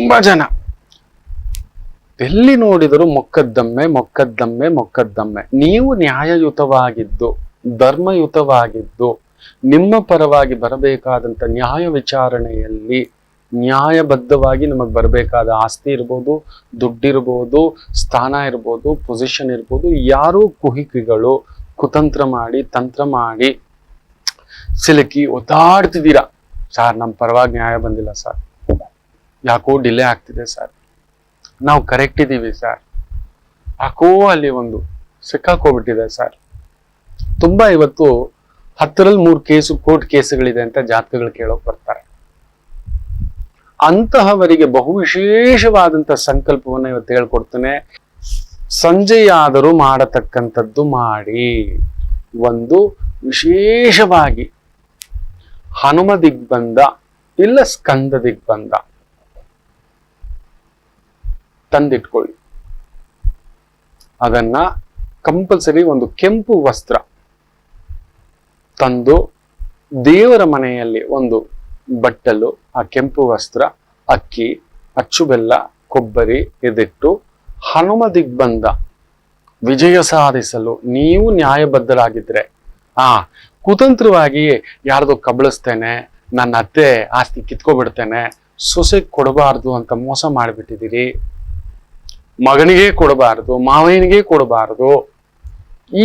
ತುಂಬಾ ಜನ ಎಲ್ಲಿ ನೋಡಿದರೂ ಮೊಕದ್ದಮ್ಮೆ ಮೊಕದ್ದಮ್ಮೆ ಮೊಕದ್ದಮ್ಮೆ. ನೀವು ನ್ಯಾಯಯುತವಾಗಿದ್ದು ಧರ್ಮಯುತವಾಗಿದ್ದು ನಿಮ್ಮ ಪರವಾಗಿ ಬರಬೇಕಾದಂತ ನ್ಯಾಯ ವಿಚಾರಣೆಯಲ್ಲಿ ನ್ಯಾಯಬದ್ಧವಾಗಿ ನಮಗ್ ಬರಬೇಕಾದ ಆಸ್ತಿ ಇರ್ಬೋದು, ದುಡ್ಡಿರ್ಬೋದು, ಸ್ಥಾನ ಇರ್ಬೋದು, ಪೊಸಿಷನ್ ಇರ್ಬೋದು, ಯಾರೂ ಕುಹಿಕಿಗಳು ಕುತಂತ್ರ ಮಾಡಿ ತಂತ್ರ ಮಾಡಿ ಸಿಲುಕಿ ಒದ್ದಾಡ್ತಿದ್ದೀರಾ. ಸರ್ ನಮ್ಮ ಪರವಾಗಿ ನ್ಯಾಯ ಬಂದಿಲ್ಲ ಸರ್, ಯಾಕೋ ಡಿಲೇ ಆಗ್ತಿದೆ ಸರ್, ನಾವು ಕರೆಕ್ಟ್ ಇದ್ದೀವಿ ಸರ್, ಯಾಕೋ ಅಲ್ಲಿ ಒಂದು ಸಿಕ್ಕಾಕೋಬಿಟ್ಟಿದೆ ಸರ್. ತುಂಬಾ ಇವತ್ತು 10ರಲ್ಲಿ 3 ಕೇಸು ಕೋರ್ಟ್ ಕೇಸುಗಳಿದೆ ಅಂತ ಜಾತಕಗಳು ಕೇಳೋಕ್ ಬರ್ತಾರೆ. ಅಂತಹವರಿಗೆ ಬಹು ವಿಶೇಷವಾದಂತ ಸಂಕಲ್ಪವನ್ನ ಇವತ್ತು ಹೇಳ್ಕೊಡ್ತೇನೆ. ಸಂಜೆಯಾದರೂ ಮಾಡತಕ್ಕಂಥದ್ದು ಮಾಡಿ. ಒಂದು ವಿಶೇಷವಾಗಿ ಹನುಮ ದಿಗ್ಬಂಧ ಇಲ್ಲ ಸ್ಕಂದ ದಿಗ್ಬಂಧ ತಂದಿಟ್ಕೊಳ್ಳಿ. ಅದನ್ನ ಕಂಪಲ್ಸರಿ ಒಂದು ಕೆಂಪು ವಸ್ತ್ರ ತಂದು ದೇವರ ಮನೆಯಲ್ಲಿ ಒಂದು ಬಟ್ಟಲು, ಆ ಕೆಂಪು ವಸ್ತ್ರ, ಅಕ್ಕಿ, ಅಚ್ಚು ಬೆಲ್ಲ, ಕೊಬ್ಬರಿ ಇದಿಟ್ಟು ಹನುಮ ದಿಗ್ಬಂಧ ವಿಜಯ ಸಾಧಿಸಲು ನೀವು ನ್ಯಾಯಬದ್ಧರಾಗಿದ್ರೆ, ಕುತಂತ್ರವಾಗಿ ಯಾರ್ದು ಕಬಳಿಸ್ತೇನೆ, ನನ್ನ ಅತ್ತೆ ಆಸ್ತಿ ಕಿತ್ಕೊಬಿಡ್ತೇನೆ, ಸೊಸೆ ಕೊಡಬಾರ್ದು ಅಂತ ಮೋಸ ಮಾಡಿಬಿಟ್ಟಿದ್ದೀರಿ, ಮಗನಿಗೆ ಕೊಡಬಾರ್ದು, ಮಾವನಿಗೆ ಕೊಡಬಾರ್ದು,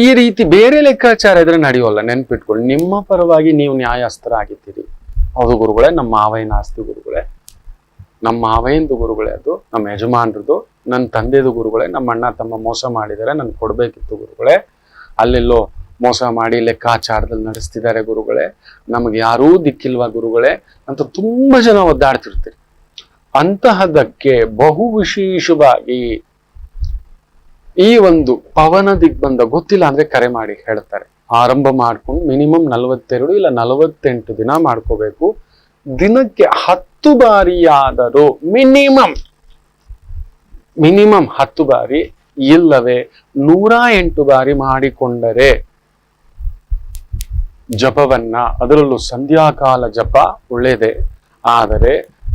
ಈ ರೀತಿ ಬೇರೆ ಲೆಕ್ಕಾಚಾರ ಇದ್ರೆ ನಡೆಯೋಲ್ಲ. ನೆನ್ಪಿಟ್ಕೊಳ್ಳಿ, ನಿಮ್ಮ ಪರವಾಗಿ ನೀವು ನ್ಯಾಯಸ್ಥರಾಗಿದ್ದೀರಿ. ಹೌದು ಗುರುಗಳೇ, ನಮ್ಮ ಮಾವಯ್ಯನ ಆಸ್ತಿ ಗುರುಗಳೇ, ನಮ್ಮ ಮಾವಯ್ಯಂದು ಗುರುಗಳೇ, ಅದು ನಮ್ಮ ಯಜಮಾನ್ರದು, ನನ್ನ ತಂದೆದು ಗುರುಗಳೇ, ನಮ್ಮ ಅಣ್ಣ ತಮ್ಮ ಮೋಸ ಮಾಡಿದ್ದಾರೆ, ನನ್ಗೆ ಕೊಡ್ಬೇಕಿತ್ತು ಗುರುಗಳೇ, ಅಲ್ಲೆಲ್ಲೋ ಮೋಸ ಮಾಡಿ ಲೆಕ್ಕಾಚಾರದಲ್ಲಿ ನಡೆಸ್ತಿದ್ದಾರೆ ಗುರುಗಳೇ, ನಮಗೆ ಯಾರೂ ದಿಕ್ಕಿಲ್ವಾ ಗುರುಗಳೇ ಅಂತ ತುಂಬಾ ಜನ ಒದ್ದಾಡ್ತಿರ್ತೀರಿ. ಅಂತಹದಕ್ಕೆ ಬಹು ವಿಶೇಷವಾಗಿ ಈ ಒಂದು ಪವನ ದಿಗ್ಬಂಧ ಗೊತ್ತಿಲ್ಲ ಅಂದ್ರೆ ಕರೆ ಮಾಡಿ ಹೇಳ್ತಾರೆ. ಆರಂಭ ಮಾಡ್ಕೊಂಡು ಮಿನಿಮಮ್ 42 ಇಲ್ಲ 48 ದಿನ ಮಾಡ್ಕೋಬೇಕು. ದಿನಕ್ಕೆ 10 ಬಾರಿಯಾದರೂ ಮಿನಿಮಮ್ 10 ಬಾರಿ, ಇಲ್ಲವೇ 108 ಬಾರಿ ಮಾಡಿಕೊಂಡರೆ ಜಪವನ್ನ, ಅದರಲ್ಲೂ ಸಂಧ್ಯಾಕಾಲ ಜಪ ಒಳ್ಳೇದೇ. ಆದರೆ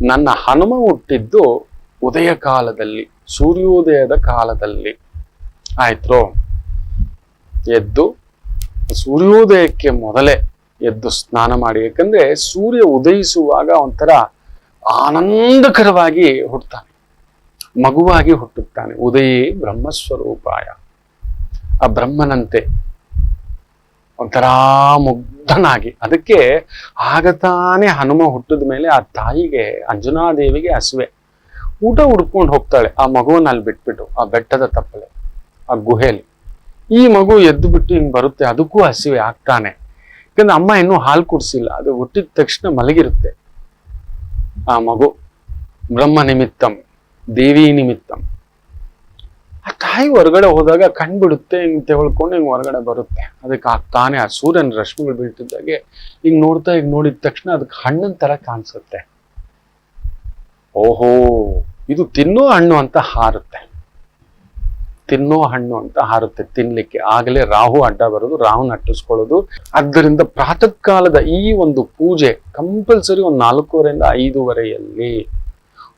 ನನ್ನ ಹನುಮ ಹುಟ್ಟಿದ್ದು ಉದಯ ಕಾಲದಲ್ಲಿ, ಸೂರ್ಯೋದಯದ ಕಾಲದಲ್ಲಿ ಆಯ್ತು. ಎದ್ದು ಸೂರ್ಯೋದಯಕ್ಕೆ ಮೊದಲೇ ಎದ್ದು ಸ್ನಾನ ಮಾಡಿ. ಯಾಕಂದ್ರೆ ಸೂರ್ಯ ಉದಯಿಸುವಾಗ ಒಂಥರ ಆನಂದಕರವಾಗಿ ಹುಟ್ಟುತ್ತಾನೆ, ಮಗುವಾಗಿ ಹುಟ್ಟುತ್ತಾನೆ. ಉದಯೇ ಬ್ರಹ್ಮಸ್ವರೂಪಾಯ, ಆ ಬ್ರಹ್ಮನಂತೆ ಒಂಥರ ಮುಗ್ಧನಾಗಿ. ಅದಕ್ಕೆ ಆಗತಾನೆ ಹನುಮ ಹುಟ್ಟಿದ ಮೇಲೆ ಆ ತಾಯಿಗೆ, ಅಂಜನಾದೇವಿಗೆ ಹಸುವೆ, ಊಟ ಹುಡ್ಕೊಂಡು ಹೋಗ್ತಾಳೆ. ಆ ಮಗುವನ್ನ ಅಲ್ಲಿ ಬಿಟ್ಬಿಟ್ಟು ಆ ಬೆಟ್ಟದ ತಪ್ಪಲೆ, ಆ ಗುಹೆಯಲ್ಲಿ ಈ ಮಗು ಎದ್ದು ಬಿಟ್ಟು ಹಿಂಗ್ ಬರುತ್ತೆ, ಅದಕ್ಕೂ ಹಸಿವೆ ಆಗ್ತಾನೆ. ಯಾಕಂದ್ರೆ ಅಮ್ಮ ಇನ್ನೂ ಹಾಲು ಕುಡಿಸಿಲ್ಲ, ಅದು ಹುಟ್ಟಿದ ತಕ್ಷಣ ಮಲಗಿರುತ್ತೆ ಆ ಮಗು. ಬ್ರಹ್ಮ ನಿಮಿತ್ತಂ ದೇವಿ ನಿಮಿತ್ತಂ. ಆ ತಾಯಿ ಹೊರಗಡೆ ಹೋದಾಗ ಕಣ್ಬಿಡುತ್ತೆ, ಹಿಂಗ್ ತೆಗೊಳ್ಕೊಂಡು ಹಿಂಗ್ ಹೊರಗಡೆ ಬರುತ್ತೆ. ಅದಕ್ಕೆ ಆಗ್ತಾನೆ ಆ ಸೂರ್ಯನ ರಶ್ಮಿಗಳು ಬೀಳ್ತಿದ್ದಾಗೆ ಹಿಂಗ್ ನೋಡ್ತಾ, ಈಗ ನೋಡಿದ ತಕ್ಷಣ ಅದಕ್ಕೆ ಹಣ್ಣಿನ ತರ ಕಾಣಿಸುತ್ತೆ. ಓಹೋ, ಇದು ತಿನ್ನೋ ಹಣ್ಣು ಅಂತ ಹಾರುತ್ತೆ, ತಿನ್ನೋ ಹಣ್ಣು ಅಂತ ಹಾರುತ್ತೆ ತಿನ್ಲಿಕ್ಕೆ. ಆಗಲೇ ರಾಹು ಅಡ್ಡ ಬರೋದು, ರಾಹುನ ಅಟ್ಟಿಸ್ಕೊಳ್ಳೋದು. ಆದ್ದರಿಂದ ಪ್ರಾತಃ ಕಾಲದ ಈ ಒಂದು ಪೂಜೆ ಕಂಪಲ್ಸರಿ ಒಂದು 4:15 5:30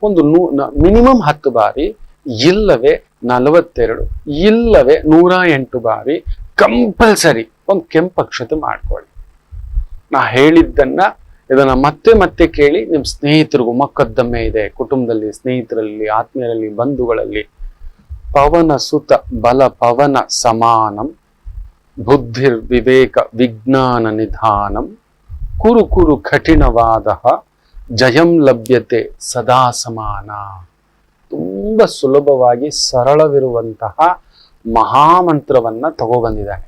ಒಂದು ಮಿನಿಮಮ್ 10 ಬಾರಿ, ಇಲ್ಲವೇ 42, ಇಲ್ಲವೇ 108 ಬಾರಿ ಕಂಪಲ್ಸರಿ ಒಂದು ಕೆಂಪು ಅಕ್ಷತೆ ಮಾಡ್ಕೊಳ್ಳಿ. ನಾ ಹೇಳಿದ್ದನ್ನ ಇದನ್ನ ಮತ್ತೆ ಮತ್ತೆ ಕೇಳಿ. ನಿಮ್ ಸ್ನೇಹಿತರಿಗೂ ಮೊಕದ್ದಮೆ ಇದೆ ಕುಟುಂಬದಲ್ಲಿ, ಸ್ನೇಹಿತರಲ್ಲಿ, ಆತ್ಮೀಯರಲ್ಲಿ, ಬಂಧುಗಳಲ್ಲಿ. ಪವನ ಸುತ ಬಲ ಪವನ ಸಮಾನಂ ಬುದ್ಧಿರ್ ವಿವೇಕ ವಿಜ್ಞಾನ ನಿಧಾನಂ ಕುರು ಕುರು ಕಠಿಣವಾದ ಜಯಂ ಲಭ್ಯತೆ ಸದಾ ಸಮಾನ. ತುಂಬಾ ಸುಲಭವಾಗಿ ಸರಳವಿರುವಂತಹ ಮಹಾಮಂತ್ರವನ್ನ ತಗೊಬಂದಿದ್ದಾನೆ.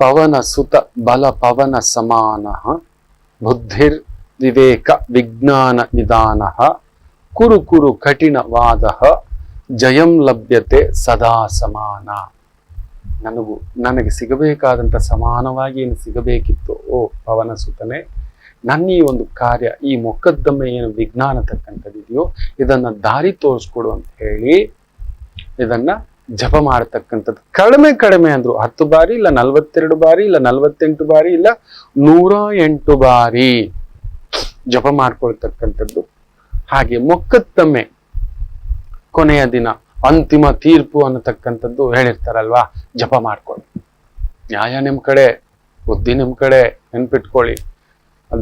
ಪವನ ಸುತ ಬಲ ಪವನ ಸಮಾನ ಬುದ್ಧಿರ್ ವಿವೇಕ ವಿಜ್ಞಾನ ನಿಧಾನ ಕುರು ಕುರು ಕಠಿಣವಾದ ಜಯಂ ಲಭ್ಯತೆ ಸದಾ ಸಮಾನ. ನನಗೆ ಸಿಗಬೇಕಾದಂತ ಸಮಾನವಾಗಿ ಏನು ಸಿಗಬೇಕಿತ್ತು, ಓ ಪವನ ಸುತನೆ, ನನ್ನ ಈ ಒಂದು ಕಾರ್ಯ, ಈ ಮೊಕದ್ದಮೆ ಏನು ವಿಜ್ಞಾನ ತಕ್ಕಂಥದ್ದಿದೆಯೋ ಇದನ್ನ ದಾರಿ ತೋರಿಸ್ಕೊಡು ಅಂತ ಹೇಳಿ ಇದನ್ನ ಜಪ ಮಾಡತಕ್ಕಂಥದ್ದು. ಕಡಿಮೆ ಅಂದ್ರು 10 ಬಾರಿ, ಇಲ್ಲ 42 ಬಾರಿ, ಇಲ್ಲ 48 ಬಾರಿ, ಇಲ್ಲ 108 ಬಾರಿ ಜಪ ಮಾಡ್ಕೊಳ್ತಕ್ಕಂಥದ್ದು. ಹಾಗೆ ಮೊಕ್ಕದ್ದಮ್ಮೆ ಕೊನೆಯ ದಿನ ಅಂತಿಮ ತೀರ್ಪು ಅನ್ನತಕ್ಕಂಥದ್ದು ಹೇಳಿರ್ತಾರಲ್ವಾ, ಜಪ ಮಾಡ್ಕೊಳ್ಳಿ. ನ್ಯಾಯ ನಿಮ್ ಕಡೆ, ಬುದ್ಧಿ ನಿಮ್ ಕಡೆ, ನೆನ್ಪಿಟ್ಕೊಳ್ಳಿ.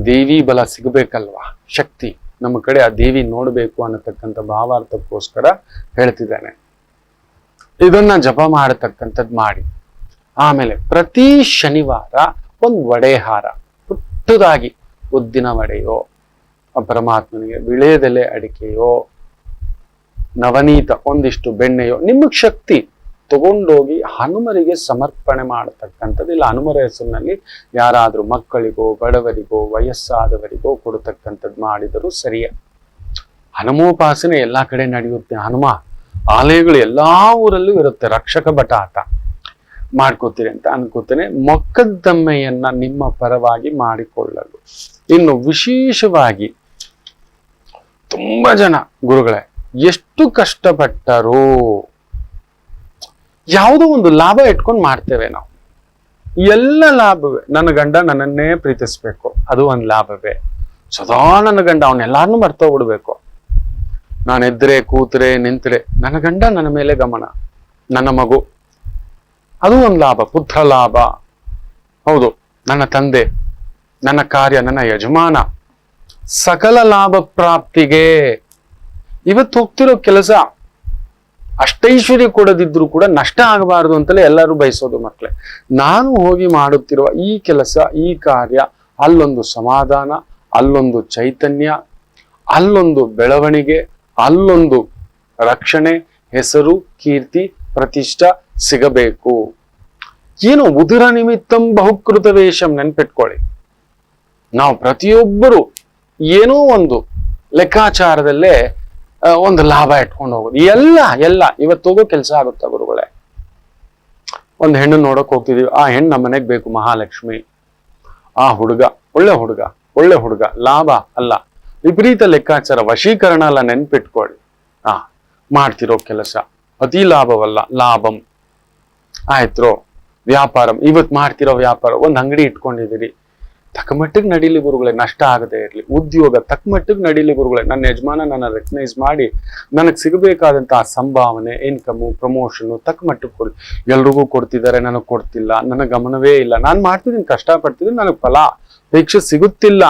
ದೇವಿ ಬಲ ಸಿಗಬೇಕಲ್ವಾ, ಶಕ್ತಿ ನಮ್ಮ ಕಡೆ, ಆ ದೇವಿ ನೋಡ್ಬೇಕು ಅನ್ನತಕ್ಕಂಥ ಭಾವಾರ್ಥಕ್ಕೋಸ್ಕರ ಹೇಳ್ತಿದ್ದೇನೆ. ಇದನ್ನ ಜಪ ಮಾಡತಕ್ಕಂಥದ್ದು ಮಾಡಿ. ಆಮೇಲೆ ಪ್ರತಿ ಶನಿವಾರ ಒಂದು ವಡೆಹಾರ, ಪುಟ್ಟದಾಗಿ ಉದ್ದಿನ ವಡೆಯೋ, ಪರಮಾತ್ಮನಿಗೆ ವಿಳೆದೆಲೆ ಅಡಿಕೆಯೋ, ನವನೀತ ಒಂದಿಷ್ಟು ಬೆಣ್ಣೆಯೋ, ನಿಮಗ್ ಶಕ್ತಿ ತಗೊಂಡೋಗಿ ಹನುಮರಿಗೆ ಸಮರ್ಪಣೆ ಮಾಡತಕ್ಕಂಥದ್ದು. ಇಲ್ಲ ಹನುಮರ ಹೆಸರಿನಲ್ಲಿ ಯಾರಾದ್ರೂ ಮಕ್ಕಳಿಗೋ, ಬಡವರಿಗೋ, ವಯಸ್ಸಾದವರಿಗೋ ಕೊಡತಕ್ಕಂಥದ್ದು ಮಾಡಿದರೂ ಸರಿಯೇ. ಹನುಮೋಪಾಸನೆ ಎಲ್ಲಾ ಕಡೆ ನಡೆಯುತ್ತೆ. ಹನುಮ ಆಲಯಗಳು ಎಲ್ಲಾ ಊರಲ್ಲೂ ಇರುತ್ತೆ. ರಕ್ಷಕ ಭಟ ಆತ ಮಾಡ್ಕೋತೀರಿ ಅಂತ ಅನ್ಕೋತೇನೆ. ಮೊಕ್ಕದ್ದಮ್ಮೆಯನ್ನ ನಿಮ್ಮ ಪರವಾಗಿ ಮಾಡಿಕೊಳ್ಳಲು. ಇನ್ನು ವಿಶೇಷವಾಗಿ ತುಂಬಾ ಜನ ಗುರುಗಳೇ ಎಷ್ಟು ಕಷ್ಟಪಟ್ಟರು, ಯಾವುದೋ ಒಂದು ಲಾಭ ಇಟ್ಕೊಂಡು ಮಾಡ್ತೇವೆ ನಾವು. ಎಲ್ಲ ಲಾಭವೇ. ನನ್ನ ಗಂಡ ನನ್ನನ್ನೇ ಪ್ರೀತಿಸ್ಬೇಕು, ಅದು ಒಂದು ಲಾಭವೇ. ಸದಾ ನನ್ನ ಗಂಡ ಅವನ್ನೆಲ್ಲಾರನ್ನೂ ಮರ್ತೋಗ್ಬಿಡ್ಬೇಕು. ನಾನು ಎದ್ರೆ ಕೂತ್ರೆ ನಿಂತ್ರೆ ನನ್ನ ಗಂಡ ನನ್ನ ಮೇಲೆ ಗಮನ, ನನ್ನ ಮಗು, ಅದು ಒಂದು ಲಾಭ. ಪುತ್ರ ಲಾಭ, ಹೌದು, ನನ್ನ ತಂದೆ, ನನ್ನ ಕಾರ್ಯ, ನನ್ನ ಯಜಮಾನ, ಸಕಲ ಲಾಭ ಪ್ರಾಪ್ತಿಗೆ ಇವತ್ತು ಹೋಗ್ತಿರೋ ಕೆಲಸ ಅಷ್ಟೈಶ್ವರ್ಯ ಕೊಡದಿದ್ರು ಕೂಡ ನಷ್ಟ ಆಗಬಾರದು ಅಂತಲೇ ಎಲ್ಲರೂ ಬಯಸೋದು ಮಕ್ಕಳೇ. ನಾನು ಹೋಗಿ ಮಾಡುತ್ತಿರುವ ಈ ಕೆಲಸ, ಈ ಕಾರ್ಯ, ಅಲ್ಲೊಂದು ಸಮಾಧಾನ, ಅಲ್ಲೊಂದು ಚೈತನ್ಯ, ಅಲ್ಲೊಂದು ಬೆಳವಣಿಗೆ, ಅಲ್ಲೊಂದು ರಕ್ಷಣೆ, ಹೆಸರು, ಕೀರ್ತಿ, ಪ್ರತಿಷ್ಠಾ ಸಿಗಬೇಕು. ಏನು ಉದರ ನಿಮಿತ್ತಂ ಬಹುಕೃತ ವೇಷಂ, ನೆನ್ಪಿಟ್ಕೊಳ್ಳಿ. ನಾವು ಪ್ರತಿಯೊಬ್ಬರು ಏನೋ ಒಂದು ಲೆಕ್ಕಾಚಾರದಲ್ಲೇ ಒಂದು ಲಾಭ ಇಟ್ಕೊಂಡು ಹೋಗೋದು. ಎಲ್ಲ ಇವತ್ತು ಹೋಗೋ ಕೆಲಸ ಆಗುತ್ತಾ ಗುರುಗಳೇ? ಒಂದು ಹೆಣ್ಣು ನೋಡಕ್ ಹೋಗ್ತಿದೀವಿ, ಆ ಹೆಣ್ಣು ನಮ್ಮ ಮನೆಗ್ ಬೇಕು, ಮಹಾಲಕ್ಷ್ಮಿ. ಆ ಹುಡುಗ ಒಳ್ಳೆ ಹುಡುಗ, ಲಾಭ ಅಲ್ಲ, ವಿಪರೀತ ಲೆಕ್ಕಾಚಾರ, ವಶೀಕರಣ ಅಲ್ಲ, ನೆನ್ಪಿಟ್ಕೊಳ್ಳಿ. ಮಾಡ್ತಿರೋ ಕೆಲಸ ಅತಿ ಲಾಭವಲ್ಲ, ಲಾಭಂ ಆಯ್ತ್ರೋ. ವ್ಯಾಪಾರ, ಇವತ್ತು ಮಾಡ್ತಿರೋ ವ್ಯಾಪಾರ, ಒಂದು ಅಂಗಡಿ ಇಟ್ಕೊಂಡಿದ್ದೀರಿ, ತಕ್ಕಮಟ್ಟಿಗೆ ನಡೀಲಿ ಗುರುಗಳೇ, ನಷ್ಟ ಆಗದೆ ಇರಲಿ. ಉದ್ಯೋಗ ತಕ್ಕಮಟ್ಟಿಗೆ ನಡೀಲಿ ಗುರುಗಳೇ, ನನ್ನ ಯಜಮಾನ ನನ್ನ ರೆಕಗ್ನೈಸ್ ಮಾಡಿ ನನಗೆ ಸಿಗಬೇಕಾದಂತಹ ಸಂಭಾವನೆ, ಇನ್ಕಮು, ಪ್ರಮೋಷನ್ ತಕ್ಕಮಟ್ಟಿಗೆ ಕೊಡಿ. ಎಲ್ರಿಗೂ ಕೊಡ್ತಿದ್ದಾರೆ, ನನಗೆ ಕೊಡ್ತಿಲ್ಲ, ನನ್ನ ಗಮನವೇ ಇಲ್ಲ, ನಾನು ಮಾಡ್ತಿದ್ದೀನಿ, ಕಷ್ಟಪಡ್ತಿದ್ದೀನಿ, ನನಗೆ ಫಲ ಭಿಕ್ಷೆ ಸಿಗುತ್ತಿಲ್ಲ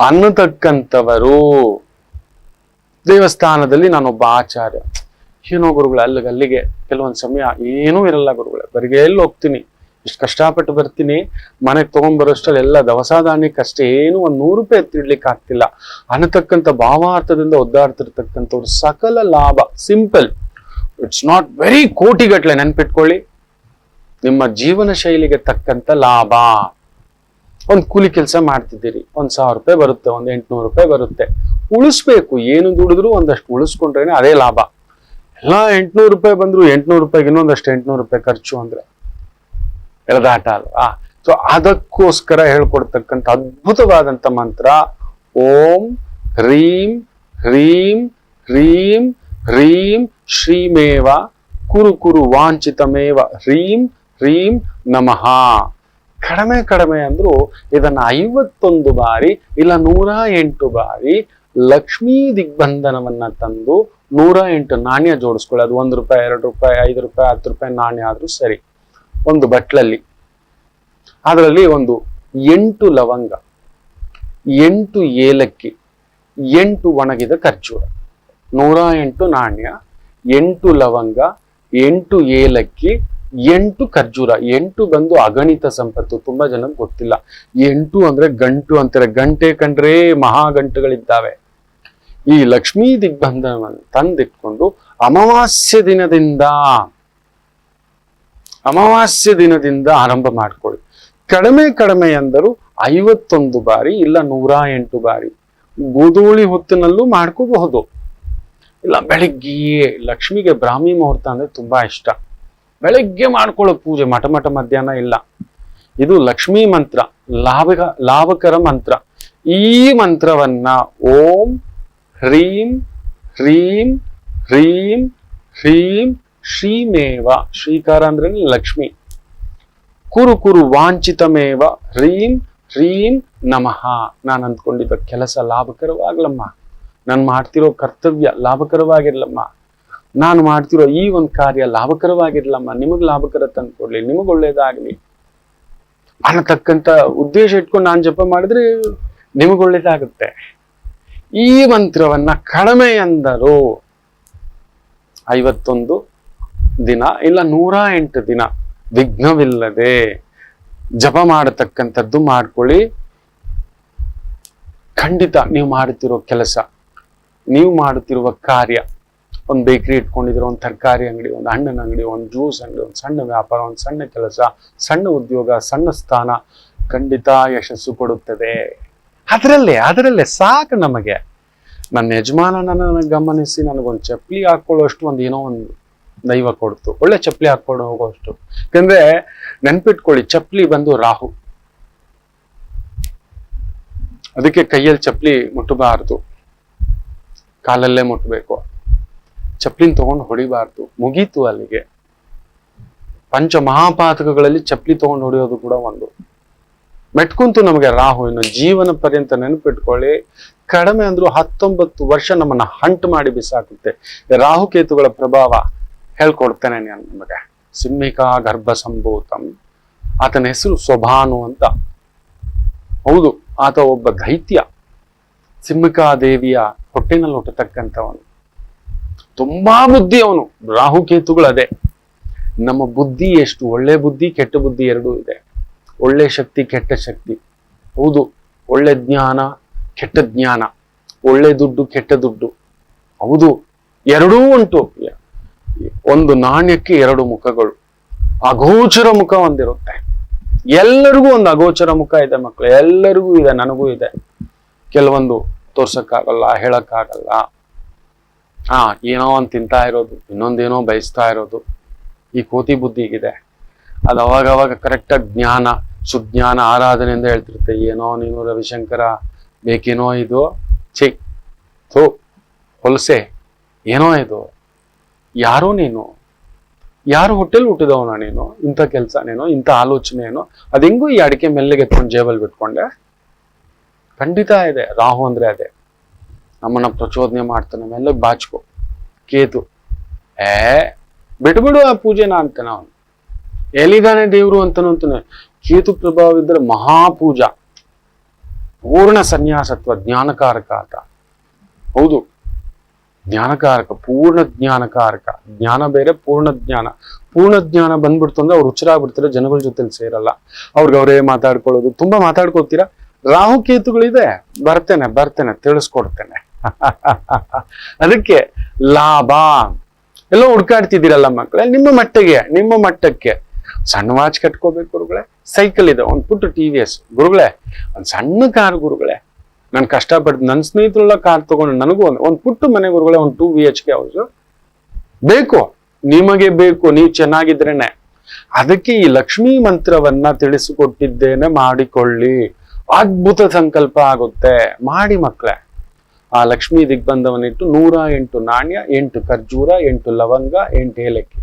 ಅನ್ನತಕ್ಕಂಥವರು. ದೇವಸ್ಥಾನದಲ್ಲಿ ನಾನೊಬ್ಬ ಆಚಾರ್ಯ, ಏನೋ ಗುರುಗಳೇ, ಅಲ್ಲಿಗೆ ಕೆಲವೊಂದು ಸಮಯ ಏನೂ ಇರಲ್ಲ ಗುರುಗಳೇ, ಬರಿಗೆ ಎಲ್ಲಿ ಹೋಗ್ತೀನಿ, ಇಷ್ಟು ಕಷ್ಟಪಟ್ಟು ಬರ್ತೀನಿ, ಮನೆಗೆ ತಗೊಂಡ್ಬರೋಷ್ಟರಲ್ಲಿ ಎಲ್ಲ ದವಸ ಧಾನ್ಯಕ್ಕಷ್ಟೇ, ಏನು ಒಂದು 100 ರೂಪಾಯಿ ಎತ್ತಿಡ್ಲಿಕ್ಕೆ ಆಗ್ತಿಲ್ಲ ಅನ್ನತಕ್ಕಂಥ ಭಾವಾರ್ಥದಿಂದ ಒದ್ದಾಡ್ತಿರ್ತಕ್ಕಂಥವ್ರು ಸಕಲ ಲಾಭ. ಸಿಂಪಲ್, ಇಟ್ಸ್ ನಾಟ್ ವೆರಿ ಕೋಟಿಗಟ್ಲೆ, ನೆನ್ಪಿಟ್ಕೊಳ್ಳಿ. ನಿಮ್ಮ ಜೀವನ ಶೈಲಿಗೆ ತಕ್ಕಂತ ಲಾಭ. ಒಂದು ಕೂಲಿ ಕೆಲಸ ಮಾಡ್ತಿದ್ದೀರಿ, 1000 ರೂಪಾಯಿ ಬರುತ್ತೆ, 800 ರೂಪಾಯಿ ಬರುತ್ತೆ, ಉಳಿಸ್ಬೇಕು. ಏನು ದುಡಿದ್ರು ಒಂದಷ್ಟು ಉಳಿಸ್ಕೊಂಡ್ರೇನೆ ಅದೇ ಲಾಭ. ಎಲ್ಲ 800 ರೂಪಾಯಿ ಬಂದ್ರು 800 ರೂಪಾಯಿಗೆ ಇನ್ನೊಂದಷ್ಟು 800 ರೂಪಾಯಿ ಖರ್ಚು ಅಂದ್ರೆ ಎಳೆದಾಟ ಅಲ್ವಾ? ಸೊ ಅದಕ್ಕೋಸ್ಕರ ಹೇಳ್ಕೊಡ್ತಕ್ಕಂಥ ಅದ್ಭುತವಾದಂತ ಮಂತ್ರ ಓಂ ಹ್ರೀಂ ಹ್ರೀಂ ಹ್ರೀಂ ಹ್ರೀಂ ಶ್ರೀಮೇವ ಕುರು ಕುರು ವಾಂಚಿತಮೇವ ಹ್ರೀಂ ಹ್ರೀಂ ನಮಃ. ಕಡಿಮೆ ಅಂದ್ರು ಇದನ್ನ 51 ಬಾರಿ ಇಲ್ಲ 108 ಬಾರಿ ಲಕ್ಷ್ಮೀ ದಿಗ್ಬಂಧನವನ್ನ ತಂದು 108 ನಾಣ್ಯ ಜೋಡಿಸ್ಕೊಳ್ಳಿ. ಅದು 1 ರೂಪಾಯಿ, 2 ರೂಪಾಯಿ, 5 ರೂಪಾಯಿ, 10 ರೂಪಾಯಿ ನಾಣ್ಯ ಆದ್ರೂ ಸರಿ. ಒಂದು ಬಟ್ಲಲ್ಲಿ ಅದರಲ್ಲಿ ಒಂದು 8 ಲವಂಗ, 8 ಏಲಕ್ಕಿ, 8 ಒಣಗಿದ ಖರ್ಜೂರ, 108 ನಾಣ್ಯ, 8 ಲವಂಗ, 8 ಏಲಕ್ಕಿ, 8 ಖರ್ಜೂರ. 8 ಬಂದು ಅಗಣಿತ ಸಂಪತ್ತು. ತುಂಬಾ ಜನಕ್ಕೆ ಗೊತ್ತಿಲ್ಲ. 8 ಅಂದ್ರೆ ಗಂಟು ಅಂತಾರೆ. ಗಂಟೆ ಕಂಡ್ರೆ ಮಹಾಗಂಟುಗಳಿದ್ದಾವೆ. ಈ ಲಕ್ಷ್ಮೀ ದಿಗ್ಬಂಧನವನ್ನು ತಂದಿಟ್ಕೊಂಡು ಅಮಾವಾಸ್ಯ ದಿನದಿಂದ ಆರಂಭ ಮಾಡ್ಕೊಳ್ಳಿ. ಕಡಿಮೆ ಎಂದರು 51 ಬಾರಿ ಇಲ್ಲ 108 ಬಾರಿ. ಗೋಧೂಳಿ ಹೊತ್ತಿನಲ್ಲೂ ಮಾಡ್ಕೋಬಹುದು. ಇಲ್ಲ ಬೆಳಿಗ್ಗೆಯೇ, ಲಕ್ಷ್ಮಿಗೆ ಬ್ರಾಹ್ಮಿ ಮುಹೂರ್ತ ಅಂದ್ರೆ ತುಂಬಾ ಇಷ್ಟ. ಬೆಳಗ್ಗೆ ಮಾಡ್ಕೊಳ್ಳೋ ಪೂಜೆ, ಮಠ ಮಧ್ಯಾಹ್ನ ಇಲ್ಲ. ಇದು ಲಕ್ಷ್ಮೀ ಮಂತ್ರ, ಲಾಭಕರ ಮಂತ್ರ. ಈ ಮಂತ್ರವನ್ನ ಓಂ ಹ್ರೀಂ ಹ್ರೀಂ ಹ್ರೀಂ ಹ್ರೀಂ ಶ್ರೀಮೇವ, ಶ್ರೀಕಾರ ಅಂದ್ರೆ ಲಕ್ಷ್ಮಿ, ಕುರು ಕುರು ವಾಂಚಿತಮೇವ ಹ್ರೀಂ ಹ್ರೀಂ ನಮಃ. ನಾನು ಅಂದ್ಕೊಂಡಿದ್ದ ಕೆಲಸ ಲಾಭಕರವಾಗ್ಲಮ್ಮ, ನಾನು ಮಾಡ್ತಿರೋ ಕರ್ತವ್ಯ ಲಾಭಕರವಾಗಿರ್ಲಮ್ಮ, ನಾನು ಮಾಡ್ತಿರೋ ಈ ಒಂದು ಕಾರ್ಯ ಲಾಭಕರವಾಗಿರ್ಲಮ್ಮ, ನಿಮಗ್ ಲಾಭಕರ ತಂದ್ಕೊಡ್ಲಿ, ನಿಮಗ್ ಒಳ್ಳೇದಾಗ್ಲಿ ಅನ್ನತಕ್ಕಂತ ಉದ್ದೇಶ ಇಟ್ಕೊಂಡು ನಾನು ಜಪ ಮಾಡಿದ್ರೆ ನಿಮಗ್ ಒಳ್ಳೇದಾಗುತ್ತೆ. ಈ ಮಂತ್ರವನ್ನ ಕಡಿಮೆ ಎಂದರು 51 ದಿನ ಇಲ್ಲ 108 ದಿನ ವಿಘ್ನವಿಲ್ಲದೆ ಜಪ ಮಾಡತಕ್ಕಂಥದ್ದು ಮಾಡ್ಕೊಳ್ಳಿ. ಖಂಡಿತ ನೀವು ಮಾಡುತ್ತಿರೋ ಕೆಲಸ, ನೀವು ಮಾಡುತ್ತಿರುವ ಕಾರ್ಯ, ಒಂದು ಬೇಕರಿ ಇಟ್ಕೊಂಡಿದ್ರೆ, ಒಂದು ತರಕಾರಿ ಅಂಗಡಿ, ಒಂದು ಹಣ್ಣಿನ ಅಂಗಡಿ, ಒಂದು ಜ್ಯೂಸ್ ಅಂಗಡಿ, ಒಂದು ಸಣ್ಣ ವ್ಯಾಪಾರ, ಒಂದು ಸಣ್ಣ ಕೆಲಸ, ಸಣ್ಣ ಉದ್ಯೋಗ, ಸಣ್ಣ ಸ್ಥಾನ, ಖಂಡಿತ ಯಶಸ್ಸು ಕೊಡುತ್ತದೆ. ಅದರಲ್ಲೇ ಸಾಕು ನಮಗೆ. ನನ್ನ ಯಜಮಾನ ನನ್ನ ಗಮನಿಸಿ ನನಗೊಂದು ಚಪ್ಪಲಿ ಹಾಕೊಳ್ಳೋಷ್ಟು ಒಂದು ಏನೋ ಒಂದು ದೈವ ಕೊಡ್ತು, ಒಳ್ಳೆ ಚಪ್ಪಲಿ ಹಾಕೊಂಡು ಹೋಗೋಷ್ಟು. ಯಾಕಂದ್ರೆ ನೆನ್ಪಿಟ್ಕೊಳ್ಳಿ, ಚಪ್ಪಲಿ ಬಂದು ರಾಹು, ಅದಕ್ಕೆ ಕೈಯಲ್ಲಿ ಚಪ್ಪಲಿ ಮುಟ್ಟಬಾರ್ದು, ಕಾಲಲ್ಲೇ ಮುಟ್ಟಬೇಕು. ಚಪ್ಪಲಿನ ತಗೊಂಡು ಹೊಡಿಬಾರ್ದು, ಮುಗೀತು ಅಲ್ಲಿಗೆ. ಪಂಚ ಮಹಾಪಾತಕಗಳಲ್ಲಿ ಚಪ್ಪಲಿ ತಗೊಂಡು ಹೊಡೆಯೋದು ಕೂಡ ಒಂದು. ಮೆಟ್ಕುಂತು ನಮಗೆ ರಾಹು. ಇನ್ನು ಜೀವನ ಪರ್ಯಂತ ನೆನಪಿಟ್ಕೊಳ್ಳಿ, ಕಡಿಮೆ ಅಂದ್ರೂ 19 ವರ್ಷ ನಮ್ಮನ್ನ ಹಂಟ್ ಮಾಡಿ ಬಿಸಾಕುತ್ತೆ ರಾಹುಕೇತುಗಳ ಪ್ರಭಾವ. ಹೇಳ್ಕೊಡ್ತೇನೆ ನಾನು ನಿಮಗೆ. ಸಿಂಹಿಕಾ ಗರ್ಭ ಸಂಭೂತಂ, ಆತನ ಹೆಸರು ಸ್ವಭಾನು ಅಂತ. ಹೌದು, ಆತ ಒಬ್ಬ ದೈತ್ಯ. ಸಿಂಹಿಕಾ ದೇವಿಯ ಹೊಟ್ಟೆನಲ್ಲಿ ಹುಟ್ಟತಕ್ಕಂಥವನು, ತುಂಬಾ ಬುದ್ಧಿ ಅವನು. ರಾಹುಕೇತುಗಳು ಅದೇ. ನಮ್ಮ ಬುದ್ಧಿ ಎಷ್ಟು, ಒಳ್ಳೆ ಬುದ್ಧಿ ಕೆಟ್ಟ ಬುದ್ಧಿ ಎರಡೂ ಇದೆ. ಒಳ್ಳೆ ಶಕ್ತಿ ಕೆಟ್ಟ ಶಕ್ತಿ. ಹೌದು, ಒಳ್ಳೆ ಜ್ಞಾನ ಕೆಟ್ಟ ಜ್ಞಾನ, ಒಳ್ಳೆ ದುಡ್ಡು ಕೆಟ್ಟ ದುಡ್ಡು. ಹೌದು, ಎರಡೂ ಉಂಟು. ಒಂದು ನಾಣ್ಯಕ್ಕೆ 2 ಮುಖಗಳು. ಅಗೋಚರ ಮುಖ ಒಂದಿರುತ್ತೆ. ಎಲ್ಲರಿಗೂ ಒಂದು ಅಗೋಚರ ಮುಖ ಇದೆ ಮಕ್ಕಳು, ಎಲ್ಲರಿಗೂ ಇದೆ, ನನಗೂ ಇದೆ. ಕೆಲವೊಂದು ತೋರ್ಸಕ್ಕಾಗಲ್ಲ, ಹೇಳಕ್ಕಾಗಲ್ಲ. ಏನೋ ಒಂದು ತಿಂತಾ ಇರೋದು, ಇನ್ನೊಂದೇನೋ ಬಯಸ್ತಾ ಇರೋದು, ಈ ಕೋತಿ ಬುದ್ಧಿಗಿದೆ. ಅದು ಅವಾಗ ಕರೆಕ್ಟಾಗಿ ಜ್ಞಾನ, ಸುಜ್ಞಾನ, ಆರಾಧನೆಯಿಂದ ಹೇಳ್ತಿರುತ್ತೆ, ಏನೋ ನೀನು ರವಿಶಂಕರ, ಬೇಕೇನೋ ಇದು, ಹೊಲಸೆ, ಏನೋ ಇದು, ಯಾರೋ ನೀನು, ಯಾರು ಹೊಟ್ಟೆಲ್ ಹುಟ್ಟಿದವನ ನೀನು, ಇಂಥ ಕೆಲಸನೇನೋ, ಇಂಥ ಆಲೋಚನೆ ಏನೋ, ಅದು ಹೆಂಗೂ ಈ ಅಡಿಕೆ ಮೆಲ್ಲೆಗೆ ಎತ್ಕೊಂಡು ಜೇಬಲ್ ಬಿಟ್ಕೊಂಡೆ. ಖಂಡಿತ ಇದೆ. ರಾಹು ಅಂದ್ರೆ ಅದೇ, ನಮ್ಮನ್ನ ಪ್ರಚೋದನೆ ಮಾಡ್ತಾನೆ. ಮೆಲ್ಲಗೆ ಬಾಚ್ಕೋ. ಕೇತು ಬಿಟ್ಬಿಡು ಆ ಪೂಜೆನ ಅಂತಾನೆ ಅವನು. ಎಲ್ಲಿಗಾನೆ ದೇವ್ರು ಅಂತಾನೆ. ಕೇತು ಪ್ರಭಾವ ಇದ್ರೆ ಮಹಾಪೂಜಾ, ಪೂರ್ಣ ಸನ್ಯಾಸತ್ವ, ಜ್ಞಾನಕಾರಕ ಆತ. ಹೌದು, ಜ್ಞಾನಕಾರಕ, ಪೂರ್ಣ ಜ್ಞಾನಕಾರಕ. ಜ್ಞಾನ ಬೇರೆ, ಪೂರ್ಣ ಜ್ಞಾನ. ಪೂರ್ಣ ಜ್ಞಾನ ಬಂದ್ಬಿಡ್ತು ಅಂದ್ರೆ ಅವ್ರು ಹುಚ್ಚರಾಗ್ಬಿಡ್ತಾರೆ, ಜನಗಳ ಜೊತೆಲಿ ಸೇರಲ್ಲ. ಅವ್ರೇ ಮಾತಾಡ್ಕೊಳ್ಳೋದು. ತುಂಬಾ ಮಾತಾಡ್ಕೋತೀರಾ. ರಾಹುಕೇತುಗಳಿದೆ. ಬರ್ತೇನೆ ತಿಳಿಸ್ಕೊಡ್ತೇನೆ. ಅದಕ್ಕೆ ಲಾಭ ಎಲ್ಲ ಹುಡ್ಕಾಡ್ತಿದ್ದೀರಲ್ಲ ಮಕ್ಕಳೇ, ನಿಮ್ಮ ಮಟ್ಟಕ್ಕೆ ಸಣ್ಣ ವಾಚ್ ಕಟ್ಕೋಬೇಕು ಗುರುಗಳೇ, ಸೈಕಲ್ ಇದೆ, ಒಂದು ಪುಟ್ಟು TVS ಗುರುಗಳೇ, ಒಂದು ಸಣ್ಣ ಕಾರ್ ಗುರುಗಳೇ, ನಾನು ಕಷ್ಟಪಟ್ಟು ನನ್ನ ಸ್ನೇಹಿತರೆಲ್ಲ ಕಾರ್ ತಗೊಂಡು ನನಗೂ ಒಂದು ಪುಟ್ಟು ಮನೆ ಗುರುಗಳೇ, ಒಂದು 2 BHK ಹೌಸ್ ಬೇಕು. ನಿಮಗೆ ಬೇಕು, ನೀವು ಚೆನ್ನಾಗಿದ್ರೇನೆ. ಅದಕ್ಕೆ ಈ ಲಕ್ಷ್ಮೀ ಮಂತ್ರವನ್ನ ತಿಳಿಸಿಕೊಟ್ಟಿದ್ದೇನೆ, ಮಾಡಿಕೊಳ್ಳಿ. ಅದ್ಭುತ ಸಂಕಲ್ಪ ಆಗುತ್ತೆ. ಮಾಡಿ ಮಕ್ಕಳೇ. ಆ ಲಕ್ಷ್ಮೀ ದಿಗ್ಬಂಧವನ್ನಿಟ್ಟು 108 ನಾಣ್ಯ, 8 ಖರ್ಜೂರ, 8 ಲವಂಗ, 8 ಏಲಕ್ಕಿ,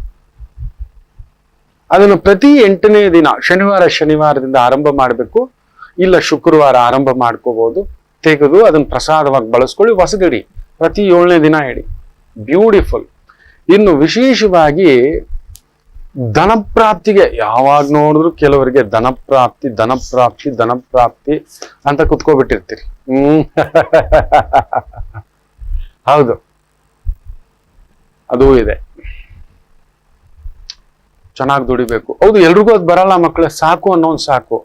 ಅದನ್ನು ಪ್ರತಿ 8ನೇ ದಿನ ಶನಿವಾರದಿಂದ ಆರಂಭ ಮಾಡಬೇಕು, ಇಲ್ಲ ಶುಕ್ರವಾರ ಆರಂಭ ಮಾಡ್ಕೋಬಹುದು. ತೆಗೆದು ಅದನ್ನು ಪ್ರಸಾದವಾಗಿ ಬಳಸ್ಕೊಳ್ಳಿ. ಹೊಸಗಡಿ ಪ್ರತಿ 7ನೇ ದಿನ ಇಡಿ. ಬ್ಯೂಟಿಫುಲ್. ಇನ್ನು ವಿಶೇಷವಾಗಿ ಧನಪ್ರಾಪ್ತಿಗೆ ಯಾವಾಗ ನೋಡಿದ್ರು ಕೆಲವರಿಗೆ ಧನಪ್ರಾಪ್ತಿ ಅಂತ ಕುತ್ಕೋಬಿಟ್ಟಿರ್ತೀರಿ. ಹೌದು, ಅದೂ ಇದೆ. ಚೆನ್ನಾಗಿ ದುಡಿಬೇಕು. ಹೌದು, ಎಲ್ರಿಗೂ ಅದು ಬರಲ್ಲ ಮಕ್ಕಳೇ. ಸಾಕು ಅನ್ನೋನ್ ಸಾಕು.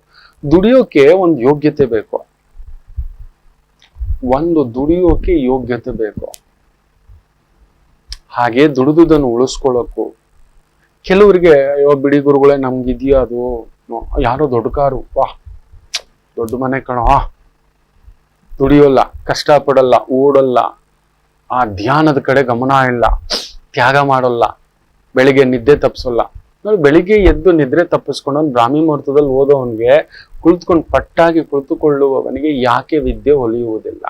ದುಡಿಯೋಕೆ ಒಂದು ಯೋಗ್ಯತೆ ಬೇಕು. ಹಾಗೆ ದುಡಿದುದನ್ನು ಉಳಿಸ್ಕೊಳ್ಳೋಕು. ಕೆಲವರಿಗೆ ಅಯ್ಯೋ ಬಿಡಿ ಗುರುಗಳೇ, ನಮ್ಗಿದ್ಯಾ ಅದು, ಯಾರೋ ದೊಡ್ಡ ಕಾರು, ದೊಡ್ಡ ಮನೆ ಕಣೋ, ದುಡಿಯೋಲ್ಲ, ಕಷ್ಟಪಡಲ್ಲ, ಓಡಲ್ಲ, ಆ ಧ್ಯಾನದ ಕಡೆ ಗಮನ ಇಲ್ಲ, ತ್ಯಾಗ ಮಾಡೋಲ್ಲ, ಬೆಳಿಗ್ಗೆ ನಿದ್ದೆ ತಪ್ಪಿಸೋಲ್ಲ. ನೋಡಿ, ಬೆಳಿಗ್ಗೆ ಎದ್ದು ನಿದ್ರೆ ತಪ್ಪಿಸ್ಕೊಂಡು ಬ್ರಾಹ್ಮಿ ಮುಹೂರ್ತದಲ್ಲಿ ಓದೋವನ್ಗೆ, ಪಟ್ಟಾಗಿ ಕುಳಿತುಕೊಳ್ಳುವವನಿಗೆ ಯಾಕೆ ವಿದ್ಯೆ ಹೊಲಿಯುವುದಿಲ್ಲ?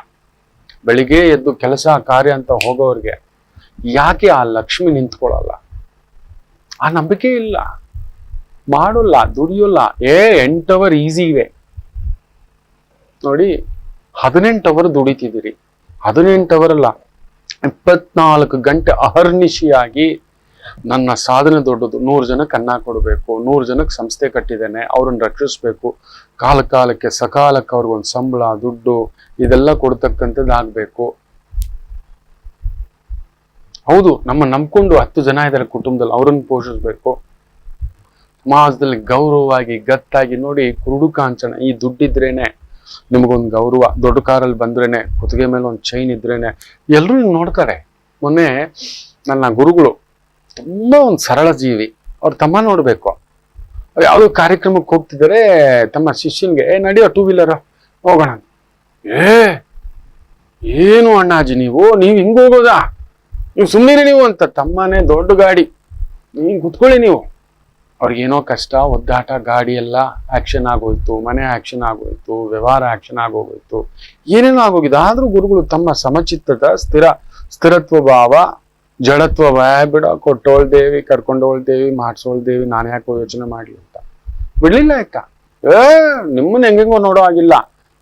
ಬೆಳಿಗ್ಗೆ ಎದ್ದು ಕೆಲಸ ಕಾರ್ಯ ಅಂತ ಹೋಗೋರಿಗೆ ಯಾಕೆ ಆ ಲಕ್ಷ್ಮಿ ನಿಂತ್ಕೊಳ್ಳಲ್ಲ? ಆ ನಂಬಿಕೆ ಇಲ್ಲ, ಮಾಡೋಲ್ಲ, ದುಡಿಯೋಲ್ಲ. 8 ಅವರ್ ಈಸಿ ಇವೆ ನೋಡಿ, 18 ಅವರ್ ದುಡಿತಿದ್ದೀರಿ. 18 ಅವರಲ್ಲ, 24 ಗಂಟೆ ಅಹರ್ನಿಶಿಯಾಗಿ ನನ್ನ ಸಾಧನೆ ದೊಡ್ಡದು, 100 ಜನಕ್ಕೆ ಅನ್ನ ಕೊಡಬೇಕು, 100 ಜನಕ್ಕೆ ಸಂಸ್ಥೆ ಕಟ್ಟಿದ್ದೇನೆ, ಅವ್ರನ್ನ ರಕ್ಷಿಸ್ಬೇಕು, ಕಾಲಕ್ಕೆ ಸಕಾಲಕ್ಕೆ ಅವ್ರಿಗೊಂದು ಸಂಬಳ ದುಡ್ಡು ಇದೆಲ್ಲ ಕೊಡ್ತಕ್ಕಂಥದ್ದು ಆಗ್ಬೇಕು. ಹೌದು, ನಮ್ಮ ನಂಬ್ಕೊಂಡು 10 ಜನ ಇದ್ದಾರೆ ಕುಟುಂಬದಲ್ಲಿ, ಅವ್ರನ್ನ ಪೋಷಿಸ್ಬೇಕು. ಸಮಾಜದಲ್ಲಿ ಗೌರವವಾಗಿ ಗತ್ತಾಗಿ ನೋಡಿ, ಕುರುಡು ಕಾಂಚನ, ಈ ದುಡ್ಡಿದ್ರೇನೆ ನಿಮಗೊಂದು ಗೌರವ. ದೊಡ್ಡ ಕಾರಲ್ಲಿ ಬಂದ್ರೇನೆ, ಕುತ್ತಿಗೆ ಮೇಲೆ ಒಂದು ಚೈನ್ ಇದ್ರೇನೆ ಎಲ್ಲರೂ ಹಿಂಗ್ ನೋಡ್ತಾರೆ. ಮೊನ್ನೆ ನನ್ನ ಗುರುಗಳು ತುಂಬಾ ಒಂದು ಸರಳ ಜೀವಿ, ಅವ್ರ ತಮ್ಮ ನೋಡ್ಬೇಕು, ಯಾವ್ದೋ ಕಾರ್ಯಕ್ರಮಕ್ಕೆ ಹೋಗ್ತಿದ್ದಾರೆ, ತಮ್ಮ ಶಿಷ್ಯನ್ಗೆ ನಡಿಯೋ 2 ವೀಲರ್ ಹೋಗೋಣ. ಏನು ಅಣ್ಣಾಜಿ ನೀವು ಹಿಂಗ್ ಹೋಗೋದಾ, ನೀವು ಸುಮ್ಮನೆ ನೀವು ಅಂತ. ತಮ್ಮನೇ ದೊಡ್ಡ ಗಾಡಿ, ನೀನ್ ಕುತ್ಕೊಳ್ಳಿ ನೀವು. ಅವ್ರಿಗೇನೋ ಕಷ್ಟ, ಒದ್ದಾಟ, ಗಾಡಿ ಎಲ್ಲ ಆಕ್ಷನ್ ಆಗೋಯ್ತು, ಮನೆ ಆಕ್ಷನ್ ಆಗೋಯ್ತು, ವ್ಯವಹಾರ ಆಕ್ಷನ್ ಆಗೋಗೋಯ್ತು, ಏನೇನೋ ಆಗೋಗಿದೆ. ಆದ್ರೂ ಗುರುಗಳು ತಮ್ಮ ಸಮಚಿತ್ತದ ಸ್ಥಿರತ್ವ ಭಾವ, ಜಡತ್ವ ಬಿಡ, ಕೊಟ್ಟೋಳ್ದೇವಿ, ಕರ್ಕೊಂಡೋಳ್ದೇವಿ, ಮಾಡ್ಸೋಳ್ದೇವಿ, ನಾನು ಯಾಕೋ ಯೋಚನೆ ಮಾಡ್ಲಿ ಅಂತ ಬಿಡ್ಲಿಲ್ಲ. ಆಯ್ತಾ ನಿಮ್ಮನ್ನ ಹೆಂಗೆಂಗೋ ನೋಡೋ ಆಗಿಲ್ಲ.